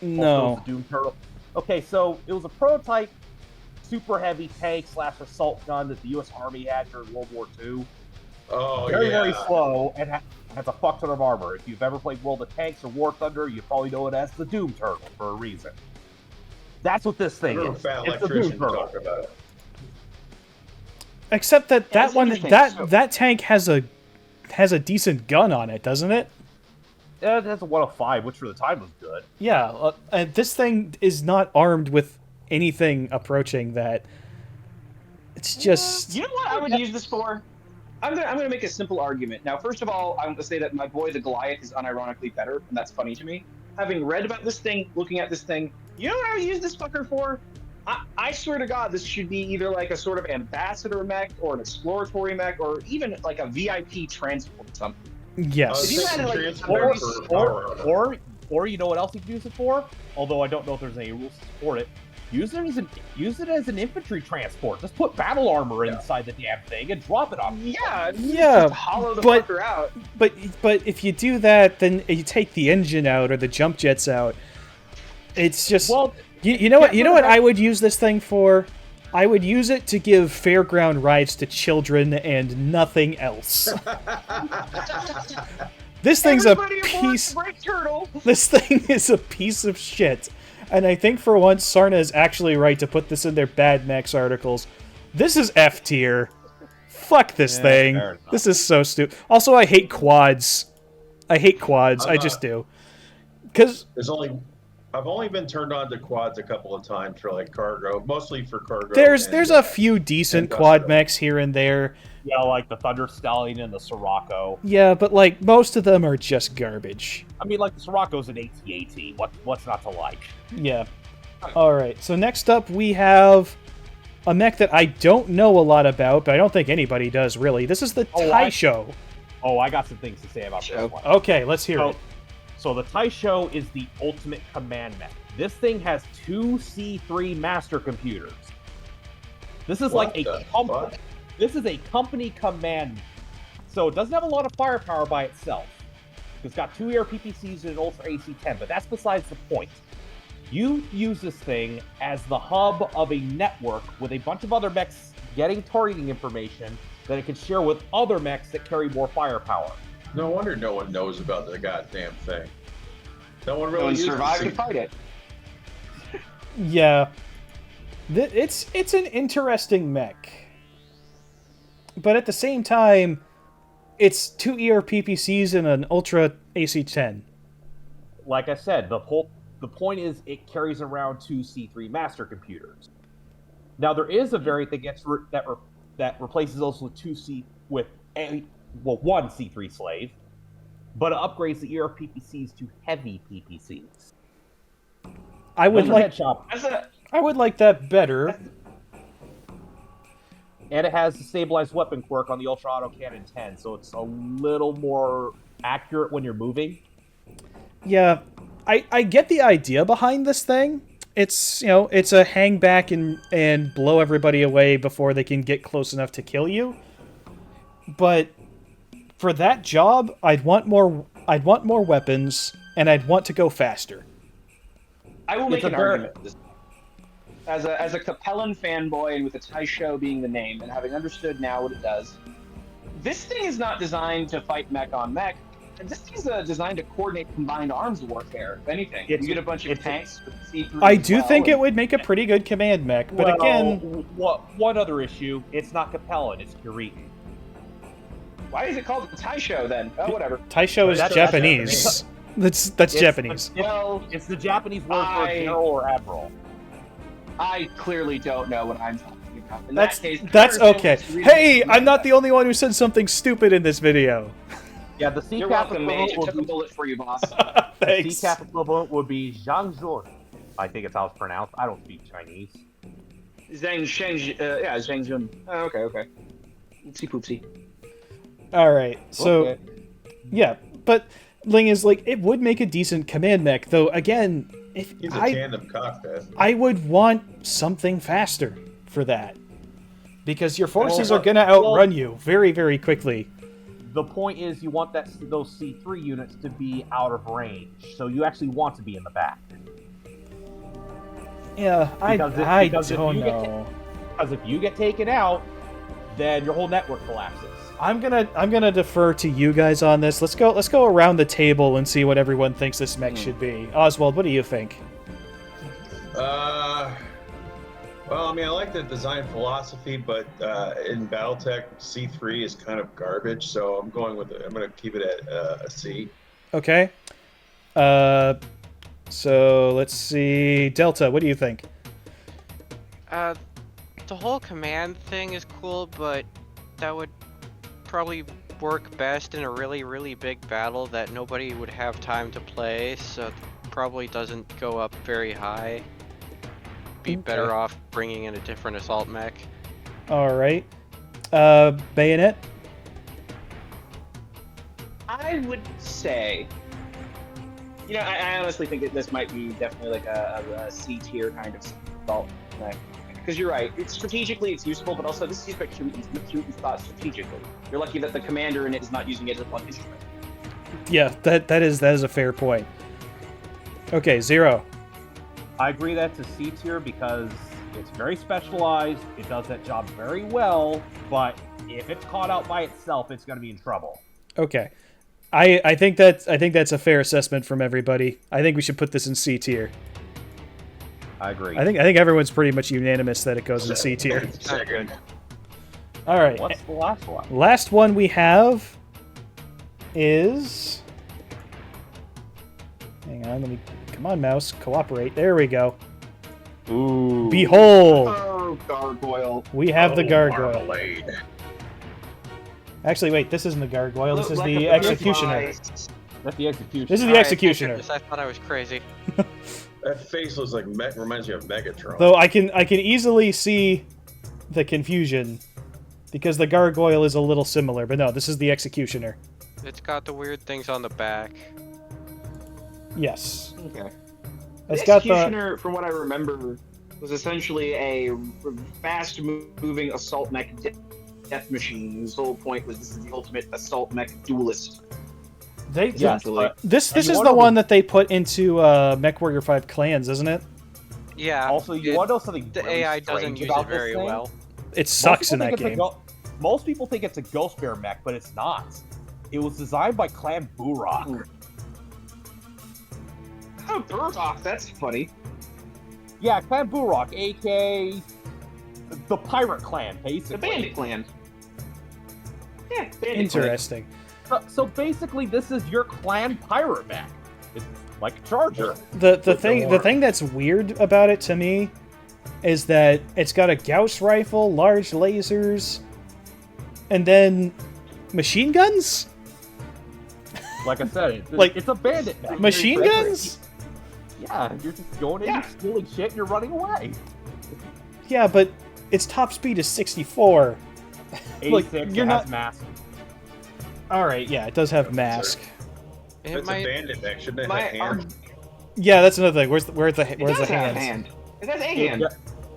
Also No. the Doom Turtle. Okay, so it was a prototype, super heavy tank / assault gun that the U.S. Army had during World War II. Oh, Very yeah. very slow and has a fuck ton of armor. If you've ever played World of Tanks or War Thunder, you probably know it as the Doom Turtle for a reason. That's what this thing You're a is. fat It's the Doom electrician to Turtle. talk about it. Except that Yeah, that it's one interesting, that so- that tank has a decent gun on it, doesn't it? Yeah, it has a 105, which for the time was good. Yeah, and this thing is not armed with anything approaching that. It's just You know what I would use this for? I'm gonna make a simple argument. Now, first of all, I'm gonna say that my boy the Goliath is unironically better, and that's funny to me. Having read about this thing, looking at this thing, you know what I would use this fucker for? I swear to God, this should be either like a sort of ambassador mech or an exploratory mech or even like a VIP transport something. yes. If you had, like, Transport for power armor. Or you know what else you can use it for? Although I don't know if there's any rules to support it. Use it as an infantry transport. Just put battle armor inside the damn thing and drop it on. Yeah, Yeah, just hollow the but- fucker out. But if you do that, then you take the engine out or the jump jets out. It's just Well, you know what yeah, I would use this thing for? I would use it to give fairground rides to children and nothing else. This thing's Everybody a aboard piece. the Great Turtle. This thing is a piece of shit. And I think for once Sarna is actually right to put this in their bad mechs articles. This is F tier. Fuck this thing. fair enough. This is so stupid. Also, I hate quads. I hate quads. I just do. Because I've only been turned on to quads a couple of times for like cargo, mostly for cargo. there's and, a few decent and quad Gusto. mechs here and there. yeah, like the Thunder Stallion and the Sirocco. Yeah, but like most of them are just garbage. I mean, like the Sirocco's an AT-AT. What's not to like? Yeah. Alright, so next up we have a mech that I don't know a lot about, but I don't think anybody does really. This is the Oh, Taisho. Oh, I got some things to say about Show. this one. Okay, let's hear it. So the Taisho is the ultimate command mech. This thing has 2 C3 master computers. This is What like a the company. fuck? This is a company command mech. So it doesn't have a lot of firepower by itself. It's got 2 air PPCs and an Ultra AC-10, but that's besides the point. You use this thing as the hub of a network with a bunch of other mechs getting targeting information that it can share with other mechs that carry more firepower. No wonder no one knows about the goddamn thing. No one No really one uses survived to it. fight it. Yeah. It's an interesting mech. But at the same time, it's 2 ERPPCs and an Ultra AC-10. Like I said, the point is it carries around 2 C3 master computers. Now there is a variant that gets that replaces those with one C3 slave, but it upgrades the ERPPCs to heavy PPCs. I would like that better. And it has the stabilized weapon quirk on the Ultra Auto Cannon 10, so it's a little more accurate when you're moving. Yeah, I get the idea behind this thing. It's, it's a hang back and blow everybody away before they can get close enough to kill you. But for that job, I'd want more weapons, and I'd want to go faster. I will make an argument for this. As a Capellan fanboy, and with a Taisho being the name, and having understood now what it does, this thing is not designed to fight mech on mech. This thing's designed to coordinate combined arms warfare, if anything. You get a bunch of tanks with C3. I do think it would make a pretty good command mech, but again... One other issue, it's not Capellan, it's Puritan. Why is it called Taisho, then? Oh, whatever. Taisho is Japanese. That's Japanese. It's the Japanese word for general or admiral. I clearly don't know what I'm talking about. In That's that case, that's okay. Hey, I'm not the only one who said something stupid in this video. Yeah, the C You're cap welcome, Mage. I took a bullet for you, boss. Thanks. C cap equivalent would be Zhangzhou. I think it's how it's pronounced. I don't speak Chinese. Zhang. Oh, okay. Oopsie poopsie. All right, so Okay. yeah, but Ling is like, it would make a decent command mech, though. Again, if He's a tandem cockpit. I would want something faster for that, because your forces are gonna outrun you very, very quickly. The point is, you want those C3 units to be out of range, so you actually want to be in the back. Yeah, I don't know. Because if you get taken out, then your whole network collapses. I'm gonna defer to you guys on this. Let's go around the table and see what everyone thinks this mech should be. Oswald, what do you think? Well, I mean, I like the design philosophy, but in BattleTech, C3 is kind of garbage, so I'm going to keep it at a C. Okay. So let's see, Delta, what do you think? The whole command thing is cool, but that would probably work best in a really, really big battle that nobody would have time to play, so it probably doesn't go up very high. Be better off bringing in a different assault mech. All right. Bayonet? I would say, I honestly think that this might be definitely like a C tier kind of assault mech. Because you're right, strategically it's useful, but also this is used by Putin's thought strategically. You're lucky that the commander in it is not using it as a blunt instrument. Yeah, that is a fair point. Okay, Zero. I agree that's a C tier because it's very specialized, it does that job very well, but if it's caught out by itself, it's going to be in trouble. Okay. I think that's a fair assessment from everybody. I think we should put this in C tier. I agree. I think everyone's pretty much unanimous that it goes in C tier. Second. All right. What's the last one? Last one we have is... Hang on, come on, mouse, cooperate. There we go. Ooh. Behold, Oh, gargoyle. we have the gargoyle. Marmalade. Actually, wait, this isn't the gargoyle. This is Like the a executioner. butterfly. That's the execution. This is the Alright, executioner. thank goodness, I thought I was crazy. That face looks like reminds me of Megatron. Though I can easily see the confusion because the gargoyle is a little similar, but no, this is the executioner. It's got the weird things on the back. Yes. Okay. It's The got the Executioner, from what I remember, was essentially a fast-moving assault mech death machine whose whole point was this is the ultimate assault mech duelist. they Yes, but this and is you the wanna- one that they put into MechWarrior 5 Clans, isn't it? Yeah. Also, you want to know something The really AI doesn't strange use about it this very thing? well. It sucks in that Most people think game. most people think it's a Ghost Bear mech, but it's not. It was designed by Clan Burok. Oh, Burdock, that's funny. Yeah, Clan Burok, aka the pirate clan, basically. The bandit clan. Yeah, bandit clan. Interesting. So basically, this is your clan pirate mech. It's like a charger. The thing that's weird about it to me is that it's got a Gauss rifle, large lasers, and then machine guns? Like I said, it's a bandit mech. Machine guns? Yeah, you're just going in, stealing shit, and you're running away. Yeah, but its top speed is 64. 86, you're not mask. Alright, yeah, it does have mask. It's a bandit mech. Shouldn't it have hand? Yeah, that's another thing. Where's the It does have hands? hand. It has a hand.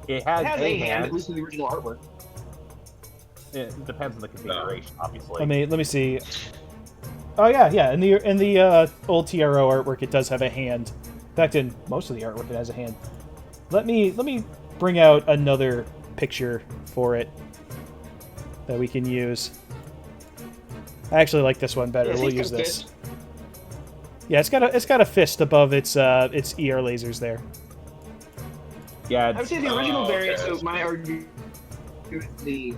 It has a hand, at least in the original artwork. It depends on the configuration, obviously. Let me see. Oh yeah. In the old TRO artwork, it does have a hand. In fact, in most of the artwork, it has a hand. Let me bring out another picture for it that we can use. I actually like this one better. Yeah, We'll use this. Yeah, it's got a fist above its ER lasers there. Yeah, I would say the original variant. So my argument, the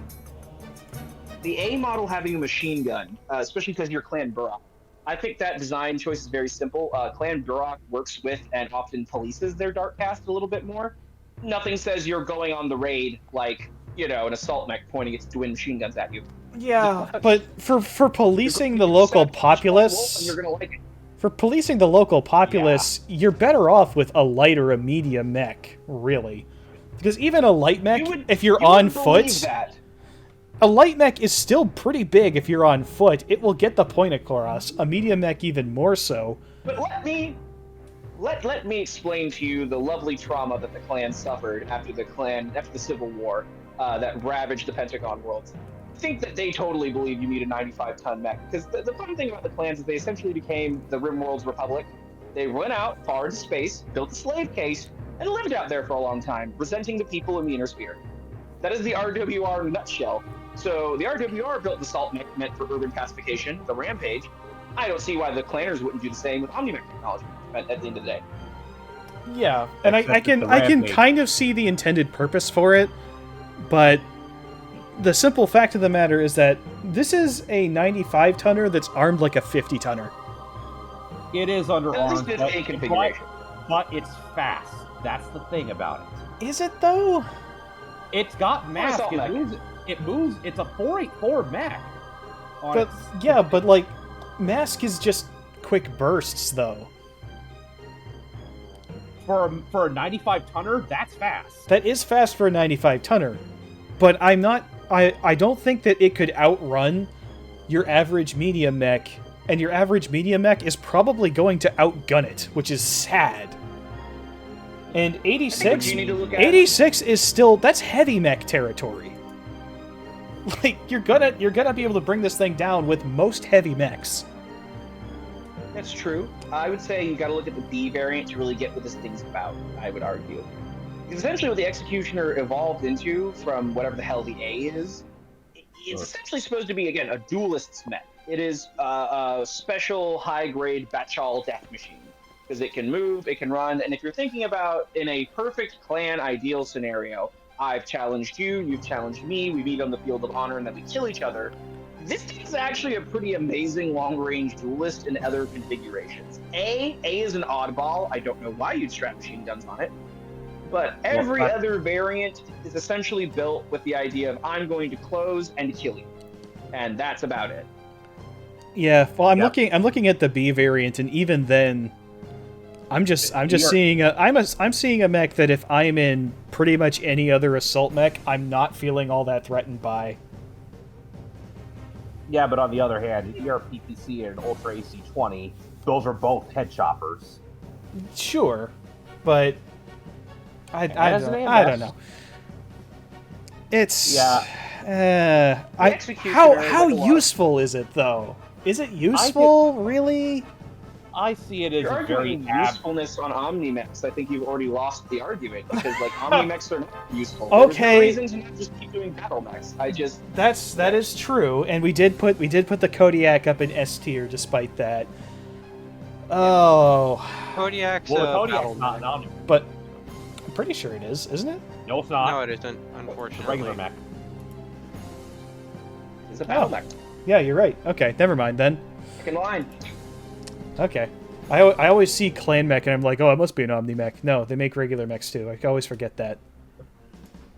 A model having a machine gun, especially because you're Clan Burok. I think that design choice is very simple. Clan Burok works with and often polices their dark cast a little bit more. Nothing says you're going on the raid like, an assault mech pointing its twin machine guns at you. Yeah, but for policing the local populace, you're gonna like it. For policing the local populace, you're better off with a light or a medium mech, really. Because even a light mech, if you're on foot, a light mech is still pretty big if you're on foot. It will get the point across. A medium mech even more so. But let me explain to you the lovely trauma that the clan suffered after the Civil War that ravaged the Pentagon worlds. I think that they totally believe you need a 95-ton mech. Because the fun thing about the clans is they essentially became the RimWorld's Republic. They went out far into space, built a slave case, and lived out there for a long time, resenting the people in the inner sphere. That is the RWR in a nutshell. So the RWR built the Salt mech meant for urban pacification, the Rampage. I don't see why the clanners wouldn't do the same with Omni mech technology at the end of the day. Yeah, and I can kind of see the intended purpose for it, but the simple fact of the matter is that this is a 95-tonner that's armed like a 50-tonner. It is underarmed, but it's fast. That's the thing about it. Is it, though? It's got mask. It moves. It's a 484 mech. But like, mask is just quick bursts, though. For a 95-tonner, that's fast. That is fast for a 95-tonner. But I don't think that it could outrun your average medium mech, and your average medium mech is probably going to outgun it, which is sad. And 86 is still, that's heavy mech territory. Like, you're gonna be able to bring this thing down with most heavy mechs. That's true. I would say you got to look at the B variant to really get what this thing's about, I would argue. Essentially what the Executioner evolved into from whatever the hell the A is, it's essentially supposed to be, again, a duelist's mech. It is a special high-grade Batchal death machine. Because it can move, it can run, and if you're thinking about in a perfect clan ideal scenario, I've challenged you, you've challenged me, we meet on the field of honor, and then we kill each other. This is actually a pretty amazing long-range duelist in other configurations. A is an oddball. I don't know why you'd strap machine guns on it. But every other variant is essentially built with the idea of I'm going to close and kill you. And that's about it. Yeah, well I'm looking at the B variant, and even then I'm seeing a mech that if I'm in pretty much any other assault mech, I'm not feeling all that threatened by. Yeah, but on the other hand, ERPPC and an Ultra AC-20, those are both head choppers. Sure, but I don't know. It's how useful is it though? Is it useful really? I see it as You're a very arguing usefulness on Omni mechs. I think you've already lost the argument because like Omni mechs are not useful. Okay. There's no reason to not just keep doing battle mechs. That is true, and we did put the Kodiak up in S tier despite that. Oh, Kodiak's well, a Kodiak's battle not mech. an Omni. but I'm pretty sure it is, isn't it? No, it's not. No, it isn't, It's a unfortunately. regular mech. It's a battle mech. Yeah, you're right. Okay, never mind then. Second line. Okay. I always see clan mech and I'm like, oh, it must be an Omni mech. No, they make regular mechs too. I always forget that.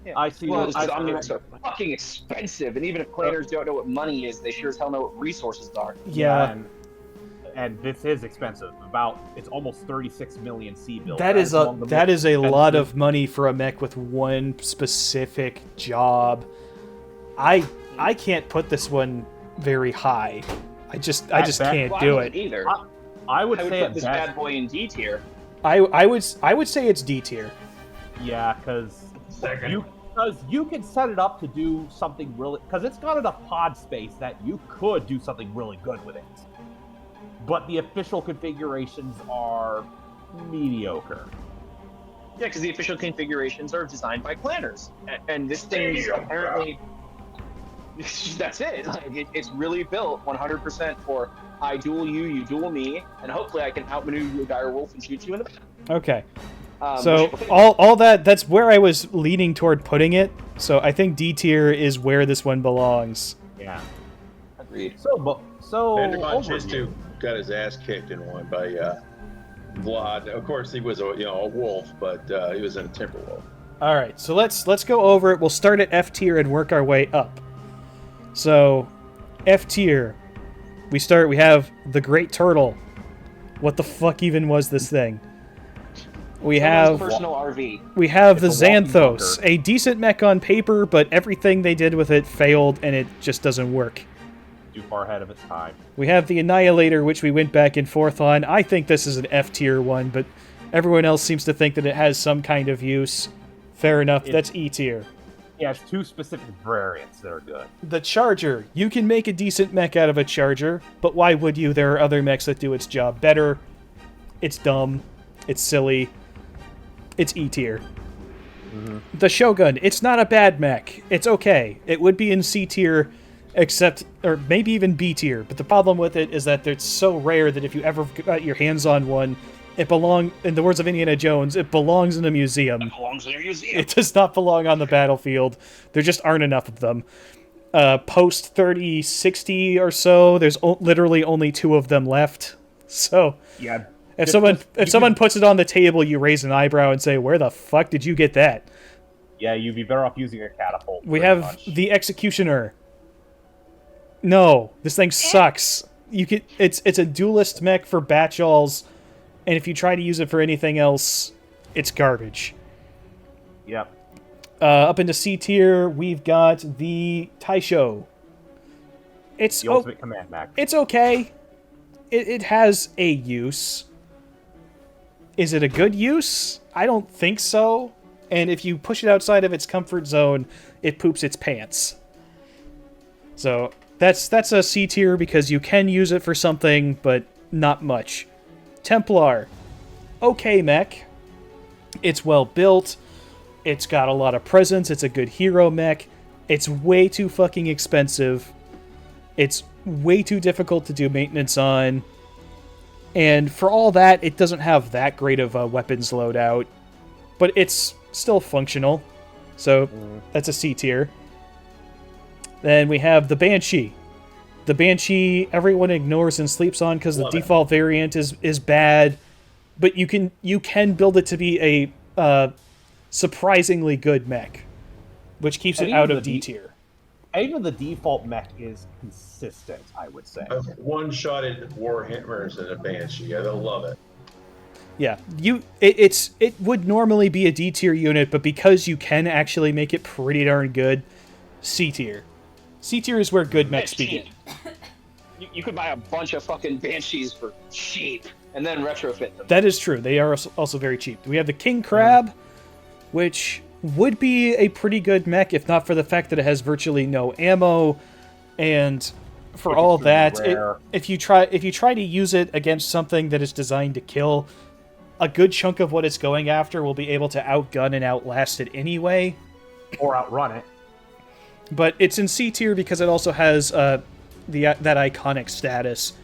Yeah. I see. Well, I- Omni mechs are fucking expensive, and even if planners don't know what money is, they sure as hell know what resources are. Yeah. And this is expensive. It's almost 36 million C bills. That is among the that most is a lot expensive- of money for a mech with one specific job. I can't put this one very high. I just best. can't Well, do I it. wouldn't either. I would I would say put at this best, bad boy in D tier. I would say it's D tier. yeah, because Second. you can set it up to do something really, because it's got enough pod space that you could do something really good with it. But the official configurations are mediocre. Yeah, because the official configurations are designed by planners, and this thing is apparently that's it. Like it's really built 100% for I duel you, you duel me, and hopefully I can outmaneuver you a dire wolf and shoot you in the back. Okay. So all that's where I was leaning toward putting it. So I think D tier is where this one belongs. Yeah. Agreed. So Vanderbilt overview. Chistu got his ass kicked in one by Vlad. Of course, he was a wolf, but he was in a timber wolf. All right, so let's go over it. We'll start at F tier and work our way up. So, F tier, we have the Great Turtle. What the fuck even was this thing? We Someone's have personal RV. we have the It's a walking Xanthos, bunker. a decent mech on paper, but everything they did with it failed, and it just doesn't work. Too far ahead of its time. We have the Annihilator, which we went back and forth on. I think this is an F tier one, but everyone else seems to think that it has some kind of use. Fair enough, that's E tier. Yeah, it's two specific variants that are good. The Charger. You can make a decent mech out of a Charger, but why would you? There are other mechs that do its job better. It's dumb. It's silly. It's E tier. The Shogun. It's not a bad mech. It's okay. It would be in C tier, or maybe even B tier. But the problem with it is that it's so rare that if you ever got your hands on one, in the words of Indiana Jones, it belongs in a museum. It belongs in a museum. It does not belong on the battlefield. There just aren't enough of them. Post 3060 or so, there's literally only 2 of them left. So Yeah. if someone puts it on the table, you raise an eyebrow and say, "Where the fuck did you get that?" Yeah, you'd be better off using a catapult. We pretty have much. the Executioner. No, this thing sucks. It's a duelist mech for batch-alls, and if you try to use it for anything else, it's garbage. Yep. Up into C tier, we've got the Taisho. It's The ultimate command mech. it's okay. It has a use. Is it a good use? I don't think so. And if you push it outside of its comfort zone, it poops its pants. So that's a C tier because you can use it for something, but not much. Templar. Okay mech. It's well built. It's got a lot of presence. It's a good hero mech. It's way too fucking expensive. It's way too difficult to do maintenance on. And for all that, it doesn't have that great of a weapons loadout. But it's still functional. So that's a C tier. Then we have the Banshee. The Banshee everyone ignores and sleeps on because the default variant is bad. But you can build it to be a surprisingly good mech, which keeps And it out even of the D tier. Even the default mech is consistent, I would say. I've one-shotted Warhammers and a Banshee. Yeah, they'll love it. Yeah, it would normally be a D tier unit, but because you can actually make it pretty darn good, C tier. C tier is where good mechs It's cheap. begin. You could buy a bunch of fucking banshees for cheap and then retrofit them. That is true. They are also very cheap. We have the King Crab, which would be a pretty good mech if not for the fact that it has virtually no ammo, and for Which is all pretty that, rare. if you try to use it against something that is designed to kill, a good chunk of what it's going after will be able to outgun and outlast it anyway. Or outrun it. But it's in C tier because it also has that iconic status.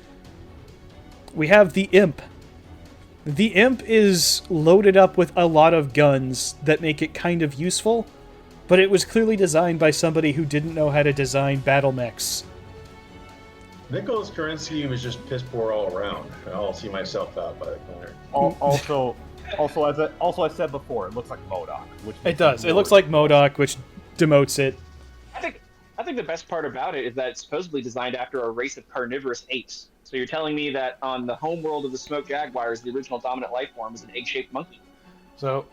We have the Imp. The Imp is loaded up with a lot of guns that make it kind of useful, but it was clearly designed by somebody who didn't know how to design battle mechs. Nicholas Kerensky was just piss poor all around. I'll see myself out by the corner. Also, as I said before, it looks like MODOK. Which It does. It looks like MODOK, which demotes it. I think the best part about it is that it's supposedly designed after a race of carnivorous apes. So you're telling me that on the home world of the smoked jaguars, the original dominant life form is an egg-shaped monkey? So,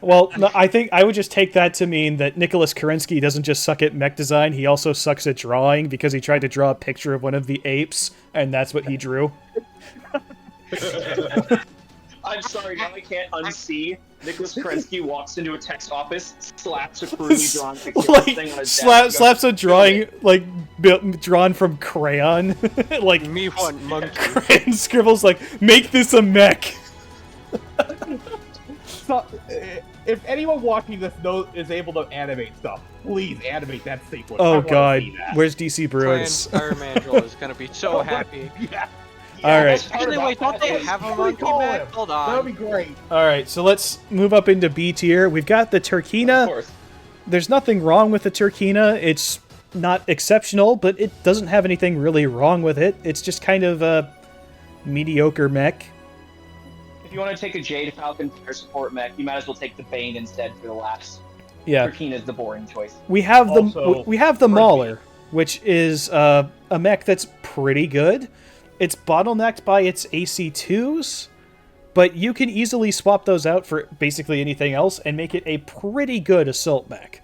well, no, I think I would just take that to mean that Nicholas Kerensky doesn't just suck at mech design, he also sucks at drawing because he tried to draw a picture of one of the apes, and that's what he drew. I'm sorry, now I can't unsee. Nicholas Kerensky walks into a text office, slaps a crudely drawn picture of this thing on his desk. Slaps a drawing, like, drawn from crayon. Like, Me want monkey. crayon scribbles, like, make this a mech. So, if anyone watching this is able to animate stuff, please animate that sequence. I Oh wanna god, see that. where's DC Bruins? Fire Mandrill is gonna be so happy. Yeah. Alright. Actually, wait, don't they have a monkey mech? Hold That'd be on. great. Alright, so let's move up into B tier. We've got the Of Turkina. course. There's nothing wrong with the Turkina. It's not exceptional, but it doesn't have anything really wrong with it. It's just kind of a mediocre mech. If you want to take a Jade Falcon fire support mech, you might as well take the Bane instead for the laughs. Yeah. Turkina's the boring choice. We have the Also, Mauler, which is a mech that's pretty good. It's bottlenecked by its AC2s, but you can easily swap those out for basically anything else and make it a pretty good assault mech.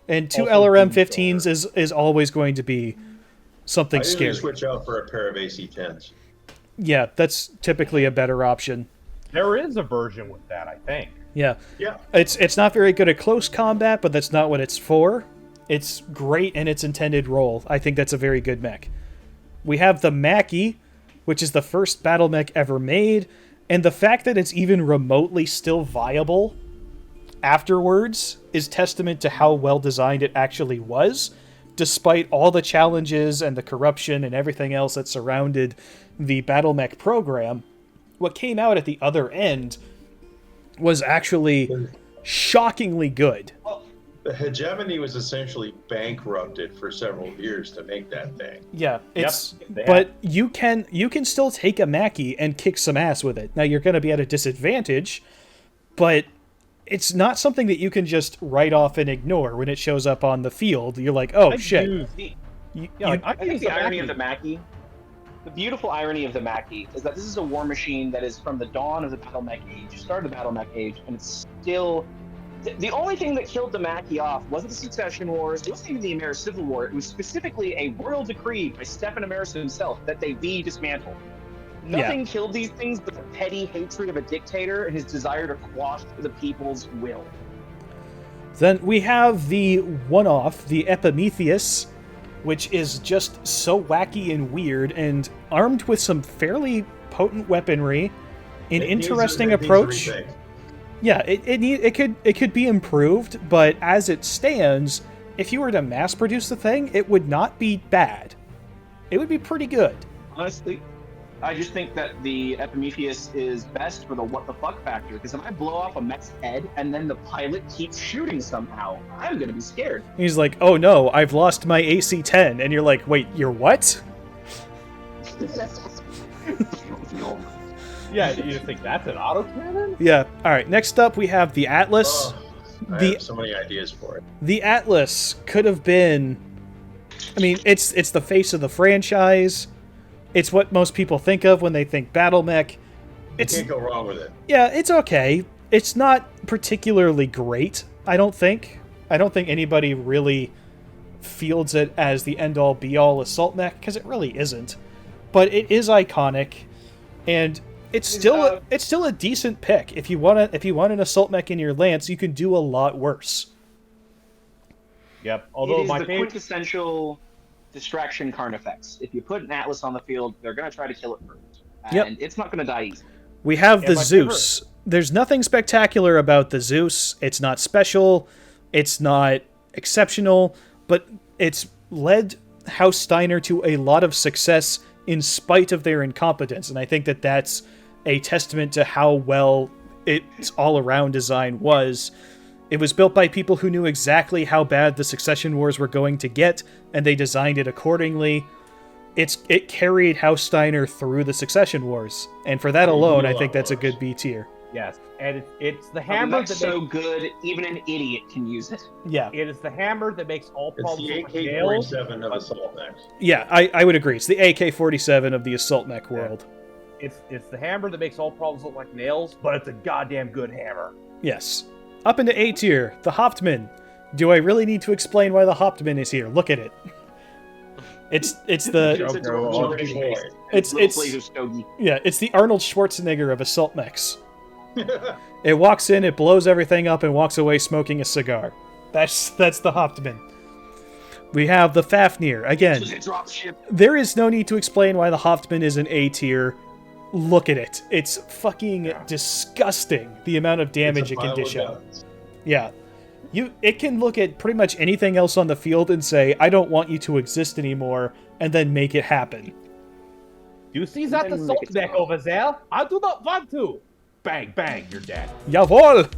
And two Also, LRM-15s is always going to be something I scary. usually switch out for a pair of AC-10s. Yeah, that's typically a better option. There is a version with that, I think. Yeah. Yeah. It's not very good at close combat, but that's not what it's for. It's great in its intended role. I think that's a very good mech. We have the Mackie, which is the first battle mech ever made, and the fact that it's even remotely still viable afterwards is testament to how well designed it actually was, despite all the challenges and the corruption and everything else that surrounded the battle mech program. What came out at the other end was actually shockingly good. The hegemony was essentially bankrupted for several years to make that thing. Yeah, it's they but you can still take a Mackie and kick some ass with it. Now you're going to be at a disadvantage, but it's not something that you can just write off and ignore when it shows up on the field. You're like, oh shit. I think the irony of the Mackie, the beautiful irony of the Mackie, is that this is a war machine that is from the dawn of the battle mech age, start of the battle mech age, and it's still. The only thing that killed the Mackie off wasn't the Succession Wars, it wasn't even the American Civil War, it was specifically a royal decree by Stefan Ameris himself that they be dismantled. Nothing killed these things but the petty hatred of a dictator and his desire to quash the people's will. Then we have the one-off, the Epimetheus, which is just so wacky and weird and armed with some fairly potent weaponry, an interesting approach. Yeah, it could be improved, but as it stands, if you were to mass produce the thing, it would not be bad. It would be pretty good. Honestly, I just think that the Epimetheus is best for the what the fuck factor, because if I blow off a mech's head and then the pilot keeps shooting somehow, I'm gonna be scared. He's like, oh no, I've lost my AC-10, and you're like, wait, you're what? Yeah, you think that's an autocannon? Yeah. All right. Next up, we have the Atlas. Oh, I have so many ideas for it. The Atlas could have been. I mean, it's the face of the franchise. It's what most people think of when they think battle mech. You can't go wrong with it. Yeah, it's okay. It's not particularly great. I don't think anybody really fields it as the end-all be-all assault mech, because it really isn't. But it is iconic, and it's still a decent pick. If you want an assault mech in your lance, you can do a lot worse. Yep. Although it is my the favorite. quintessential distraction carnifex. If you put an Atlas on the field, they're going to try to kill it first. Yep. And it's not going to die easy. We have the my Zeus. There's nothing spectacular about the Zeus. It's not special. It's not exceptional. But it's led House Steiner to a lot of success in spite of their incompetence. And I think that that's a testament to how well its all-around design was. It was built by people who knew exactly how bad the Succession Wars were going to get, and they designed it accordingly. It carried House Steiner through the Succession Wars, and for that alone, I think that's a good B tier. Yes, and it's the I mean, hammer that's that so makes, good, even an idiot can use it. Yeah, it is the hammer that makes all It's problems the with nails. AK-47 of assault mechs. yeah, I would agree. It's the AK-47 of the assault mech world. It's the hammer that makes all problems look like nails, but it's a goddamn good hammer. Yes. Up into A tier, the Hauptmann. Do I really need to explain why the Hauptmann is here? Look at it. It's the It's a Joker boy. It's- Stogie. yeah, it's the Arnold Schwarzenegger of assault mechs. It walks in, it blows everything up, and walks away smoking a cigar. That's the Hauptmann. We have the Fafnir. Again, It's a dropship. there is no need to explain why the Hauptmann is an A tier. Look at it. It's fucking disgusting, the amount of damage it can dish out. Yeah. It can look at pretty much anything else on the field and say, I don't want you to exist anymore, and then make it happen. You see that Then assault make it mech stop. over there? I do not want to. Bang, bang, you're dead. Jawohl!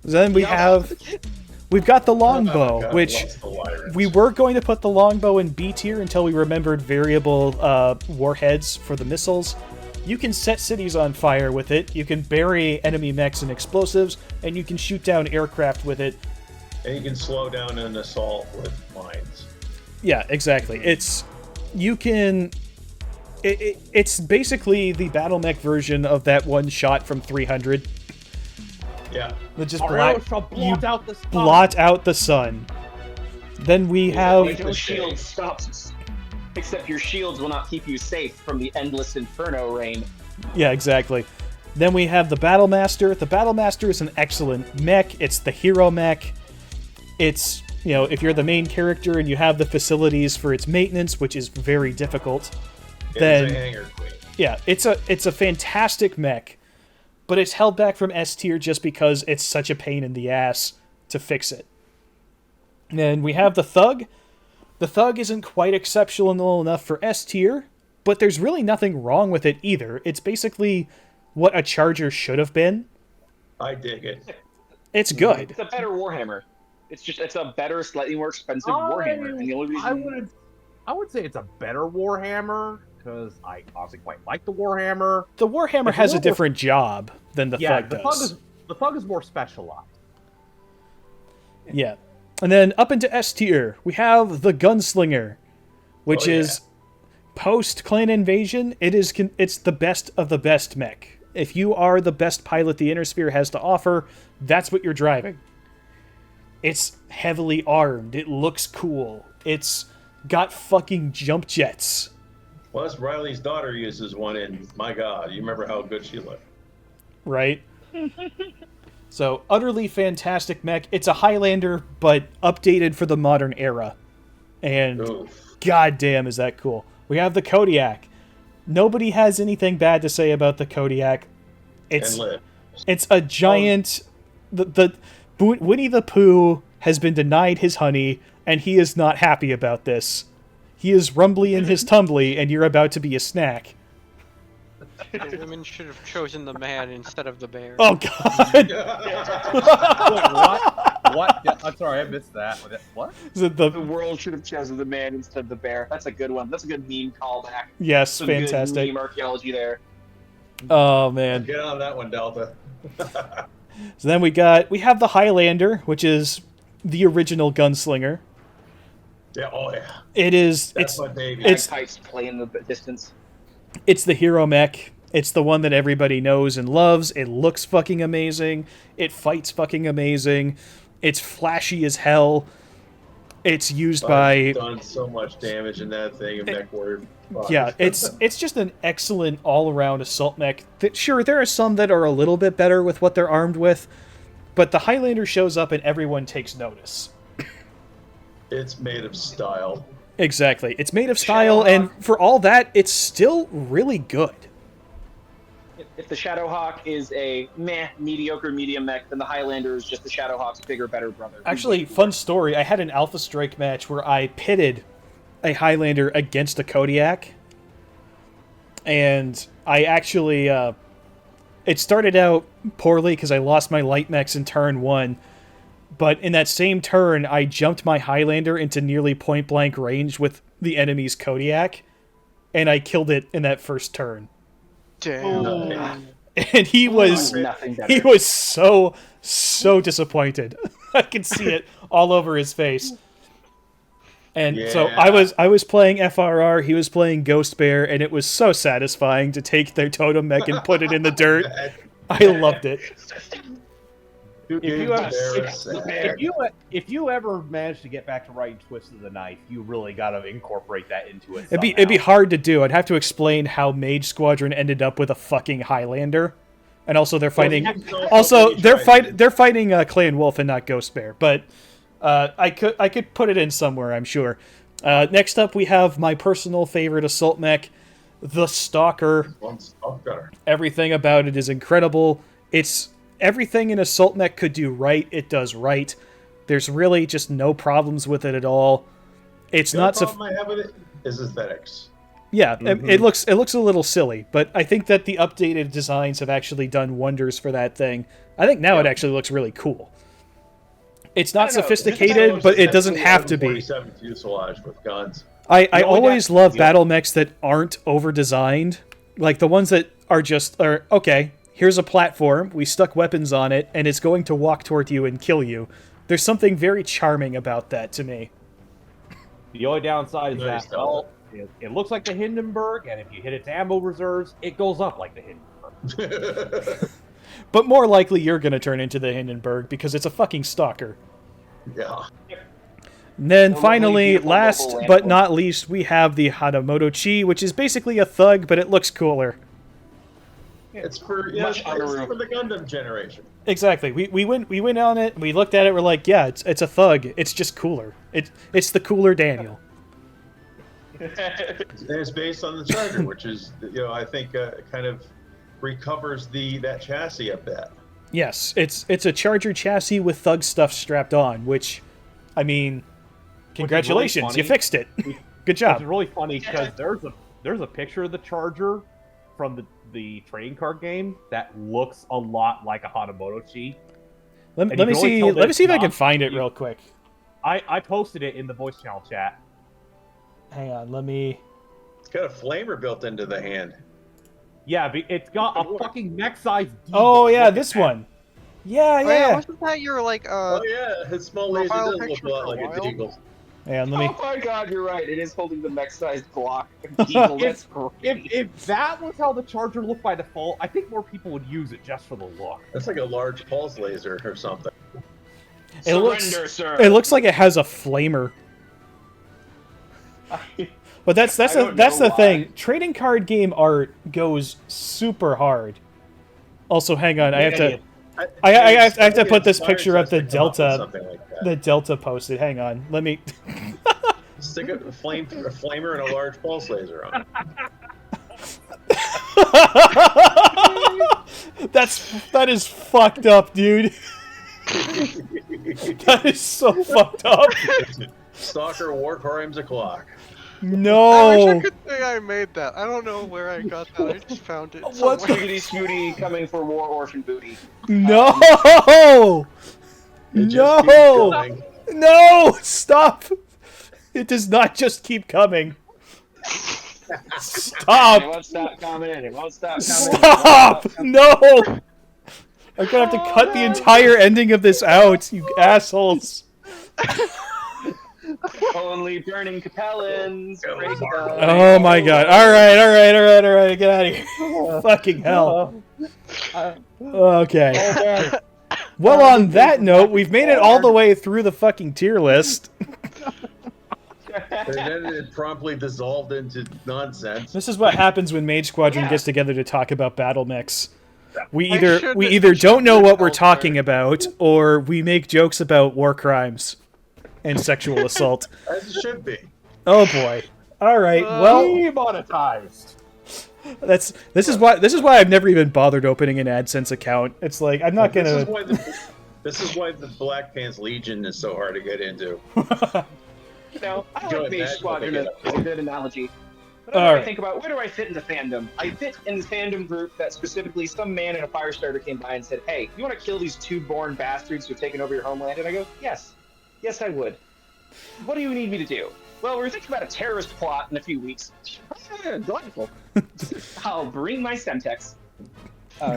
Then we've got the longbow, God, which lost the Lyrics. we were going to put the longbow in B tier until we remembered variable warheads for the missiles. You can set cities on fire with it, you can bury enemy mechs and explosives, and you can shoot down aircraft with it. And you can slow down an assault with mines. Yeah, exactly. It's basically the battle mech version of that one shot from 300 Yeah. that just Our arrows shall blot out the sun. blot out the sun. Then we have No shield stops. Except your shields will not keep you safe from the endless inferno rain. yeah, exactly. Then we have the Battle Master. The Battle Master is an excellent mech. It's the hero mech. It's, if you're the main character and you have the facilities for its maintenance, which is very difficult, then It's a hanger queen. yeah, it's a fantastic mech, but it's held back from S tier just because it's such a pain in the ass to fix it. And then we have the Thug. The Thug isn't quite exceptional enough for S tier, but there's really nothing wrong with it either. It's basically what a Charger should have been. I dig it. It's good. It's a better Warhammer. It's a better, slightly more expensive Warhammer. And the only reason I would say it's a better Warhammer, because I honestly quite like the Warhammer. The Warhammer It's a has a little more- different job than the Thug the does. Thug is more specialized. Yeah. And then up into S tier, we have the Gunslinger, which Oh, yeah. is post-clan invasion. It's the best of the best mech. If you are the best pilot the Inner Sphere has to offer, that's what you're driving. It's heavily armed. It looks cool. It's got fucking jump jets. Plus, Riley's daughter uses one, and my God, you remember how good she looked. Right? So, utterly fantastic mech. It's a Highlander, but updated for the modern era. And Oof. goddamn, is that cool. We have the Kodiak. Nobody has anything bad to say about the Kodiak. And live. It's a giant... Winnie the Pooh has been denied his honey, and he is not happy about this. He is rumbly in his tumbly, and you're about to be a snack. The women should have chosen the man instead of the bear. Oh, God! Wait, what? What? Yeah, I'm sorry, I missed that. What? Is it the... the world should have chosen the man instead of the bear. That's a good one. That's a good meme callback. Yes, Some fantastic. good meme archaeology there. Oh, man. Get on that one, Delta. So then we have the Highlander, which is the original Gunslinger. Yeah, oh yeah. It's That's my baby. Bagpipes play in the distance. It's the hero mech. It's the one that everybody knows and loves. It looks fucking amazing. It fights fucking amazing. It's flashy as hell. It's used by... I've done so much damage in that thing, and mech word. Yeah, it's just an excellent all-around assault mech. Sure, there are some that are a little bit better with what they're armed with, but the Highlander shows up and everyone takes notice. It's made of style. Exactly. It's made of style, and for all that, it's still really good. If the Shadowhawk is a mediocre medium mech, then the Highlander is just the Shadowhawk's bigger, better brother. Actually, fun story. I had an Alpha Strike match where I pitted a Highlander against a Kodiak, and I actually it started out poorly because I lost my light mechs in turn 1, but in that same turn I jumped my Highlander into nearly point blank range with the enemy's Kodiak, and I killed it in that first turn. Damn. And he was so disappointed. I could see it all over his face. And so I was playing FRR, he was playing Ghost Bear, and it was so satisfying to take their totem mech and put it in the dirt. I loved it. If you ever manage to get back to writing Twist of the Knife, you really got to incorporate that into it. It'd be hard to do. I'd have to explain how Mage Squadron ended up with a fucking Highlander, and also they're fighting. They're fighting Clan Wolf and not Ghost Bear. But I could put it in somewhere, I'm sure. Next up, we have my personal favorite assault mech, the Stalker. Everything about it is incredible. It's everything an assault mech could do right, it does right. There's really just no problems with it at all. It's not so. The problem I have with it is aesthetics. Yeah, it looks a little silly, but I think that the updated designs have actually done wonders for that thing. I think now it actually looks really cool. It's not sophisticated, but it doesn't have to be. 47 fuselage with guns. I always love battle mechs that aren't over-designed. Like the ones that are just, okay, here's a platform, we stuck weapons on it, and it's going to walk toward you and kill you. There's something very charming about that to me. The only downside is that, well, it looks like the Hindenburg, and if you hit its ammo reserves, it goes up like the Hindenburg. But more likely you're going to turn into the Hindenburg because it's a fucking stalker. Yeah. And then finally, last but not least, we have the Hanamoto Chi, which is basically a thug, but it looks cooler. It's for the Gundam generation. Exactly. We went on it, we looked at it, we're like, yeah, it's a thug. It's just cooler. It's the cooler Daniel. And it's based on the Charger, which is, I think kind of recovers that chassis a bit. Yes, it's a Charger chassis with thug stuff strapped on, which, I mean, congratulations, really you fixed it. Good job. It's really funny because there's a picture of the Charger from the trading card game that looks a lot like a Hanamoto Chi. Let me see if I can find it real quick. I posted it in the voice channel chat. Hang on, let me... It's got a flamer built into the hand. Yeah, it's got a fucking mech-sized... Oh, yeah, this one. Yeah. Wasn't that your, Oh, yeah, his small laser does look a lot like a Deagle. Hang on, let me... Oh my god, you're right. It is holding the mech-sized Glock. Deagle, that's great. If that was how the Charger looked by default, I think more people would use it just for the look. That's like a large pulse laser or something. It looks like it has a flamer. But that's the thing. Trading card game art goes super hard. Also, hang on, I have to put this picture up. The Delta posted. Hang on, let me. Stick a flamer and a large pulse laser on it. That is fucked up, dude. That is so fucked up. Stalker War Crimes o'clock. No. I wish I could say I made that. I don't know where I got that. I just found it. What's Scooty coming for War Orphan Booty. No! No! Stop! It does not just keep coming. Stop! It won't stop coming. It won't stop coming. Stop! No! I'm gonna have to cut the entire ending of this out, you assholes. Only burning Capellans. Oh my god. Alright. Get out of here. Fucking hell. Okay. Well, on that note, we've made it all the way through the fucking tier list. And then it promptly dissolved into nonsense. This is what happens when Mage Squadron gets together to talk about battle mechs. We either don't know what we're talking about, or we make jokes about war crimes and sexual assault. As it should be. Oh boy. All right. Well, Demonetized. this is why I've never even bothered opening an AdSense account. It's like I'm not gonna. This is why the Black Pants Legion is so hard to get into. You know, I Go like ahead, Mage Matt. Squadron as a good analogy. But All I right. think about, where do I fit in the fandom? I fit in the fandom group that specifically some man in a fire starter came by and said, hey, you want to kill these two born bastards who have taken over your homeland? And I go, yes. Yes, I would. What do you need me to do? Well, we're thinking about a terrorist plot in a few weeks. Delightful. I'll bring my Semtex.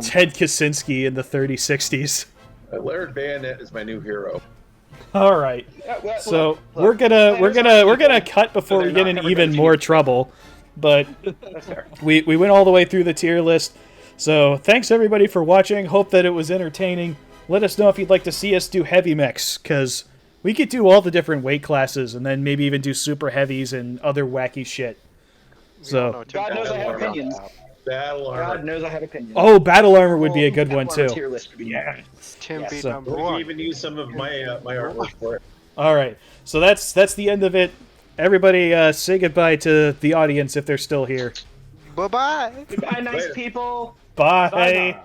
Ted Kaczynski in the 3060s. Laird Bayonet is my new hero. All right. Well, So look, we're gonna cut before they're we get not in ever even gonna more choose. trouble. But that's fair. we went all the way through the tier list. So thanks everybody for watching. Hope that it was entertaining. Let us know if you'd like to see us do heavy mechs, because we could do all the different weight classes and then maybe even do super heavies and other wacky shit. We So- don't know too God knows I much have about opinions. that. Battle God armor. knows I have opinions. Oh, battle armor would be a good one Battle armor too. Tier list would be Tim Yes, beat so- number We can one. even use some of my artwork for it. All right. So that's the end of it. Everybody say goodbye to the audience if they're still here. Bye bye. Goodbye, nice Later. people. Bye. Bye-bye.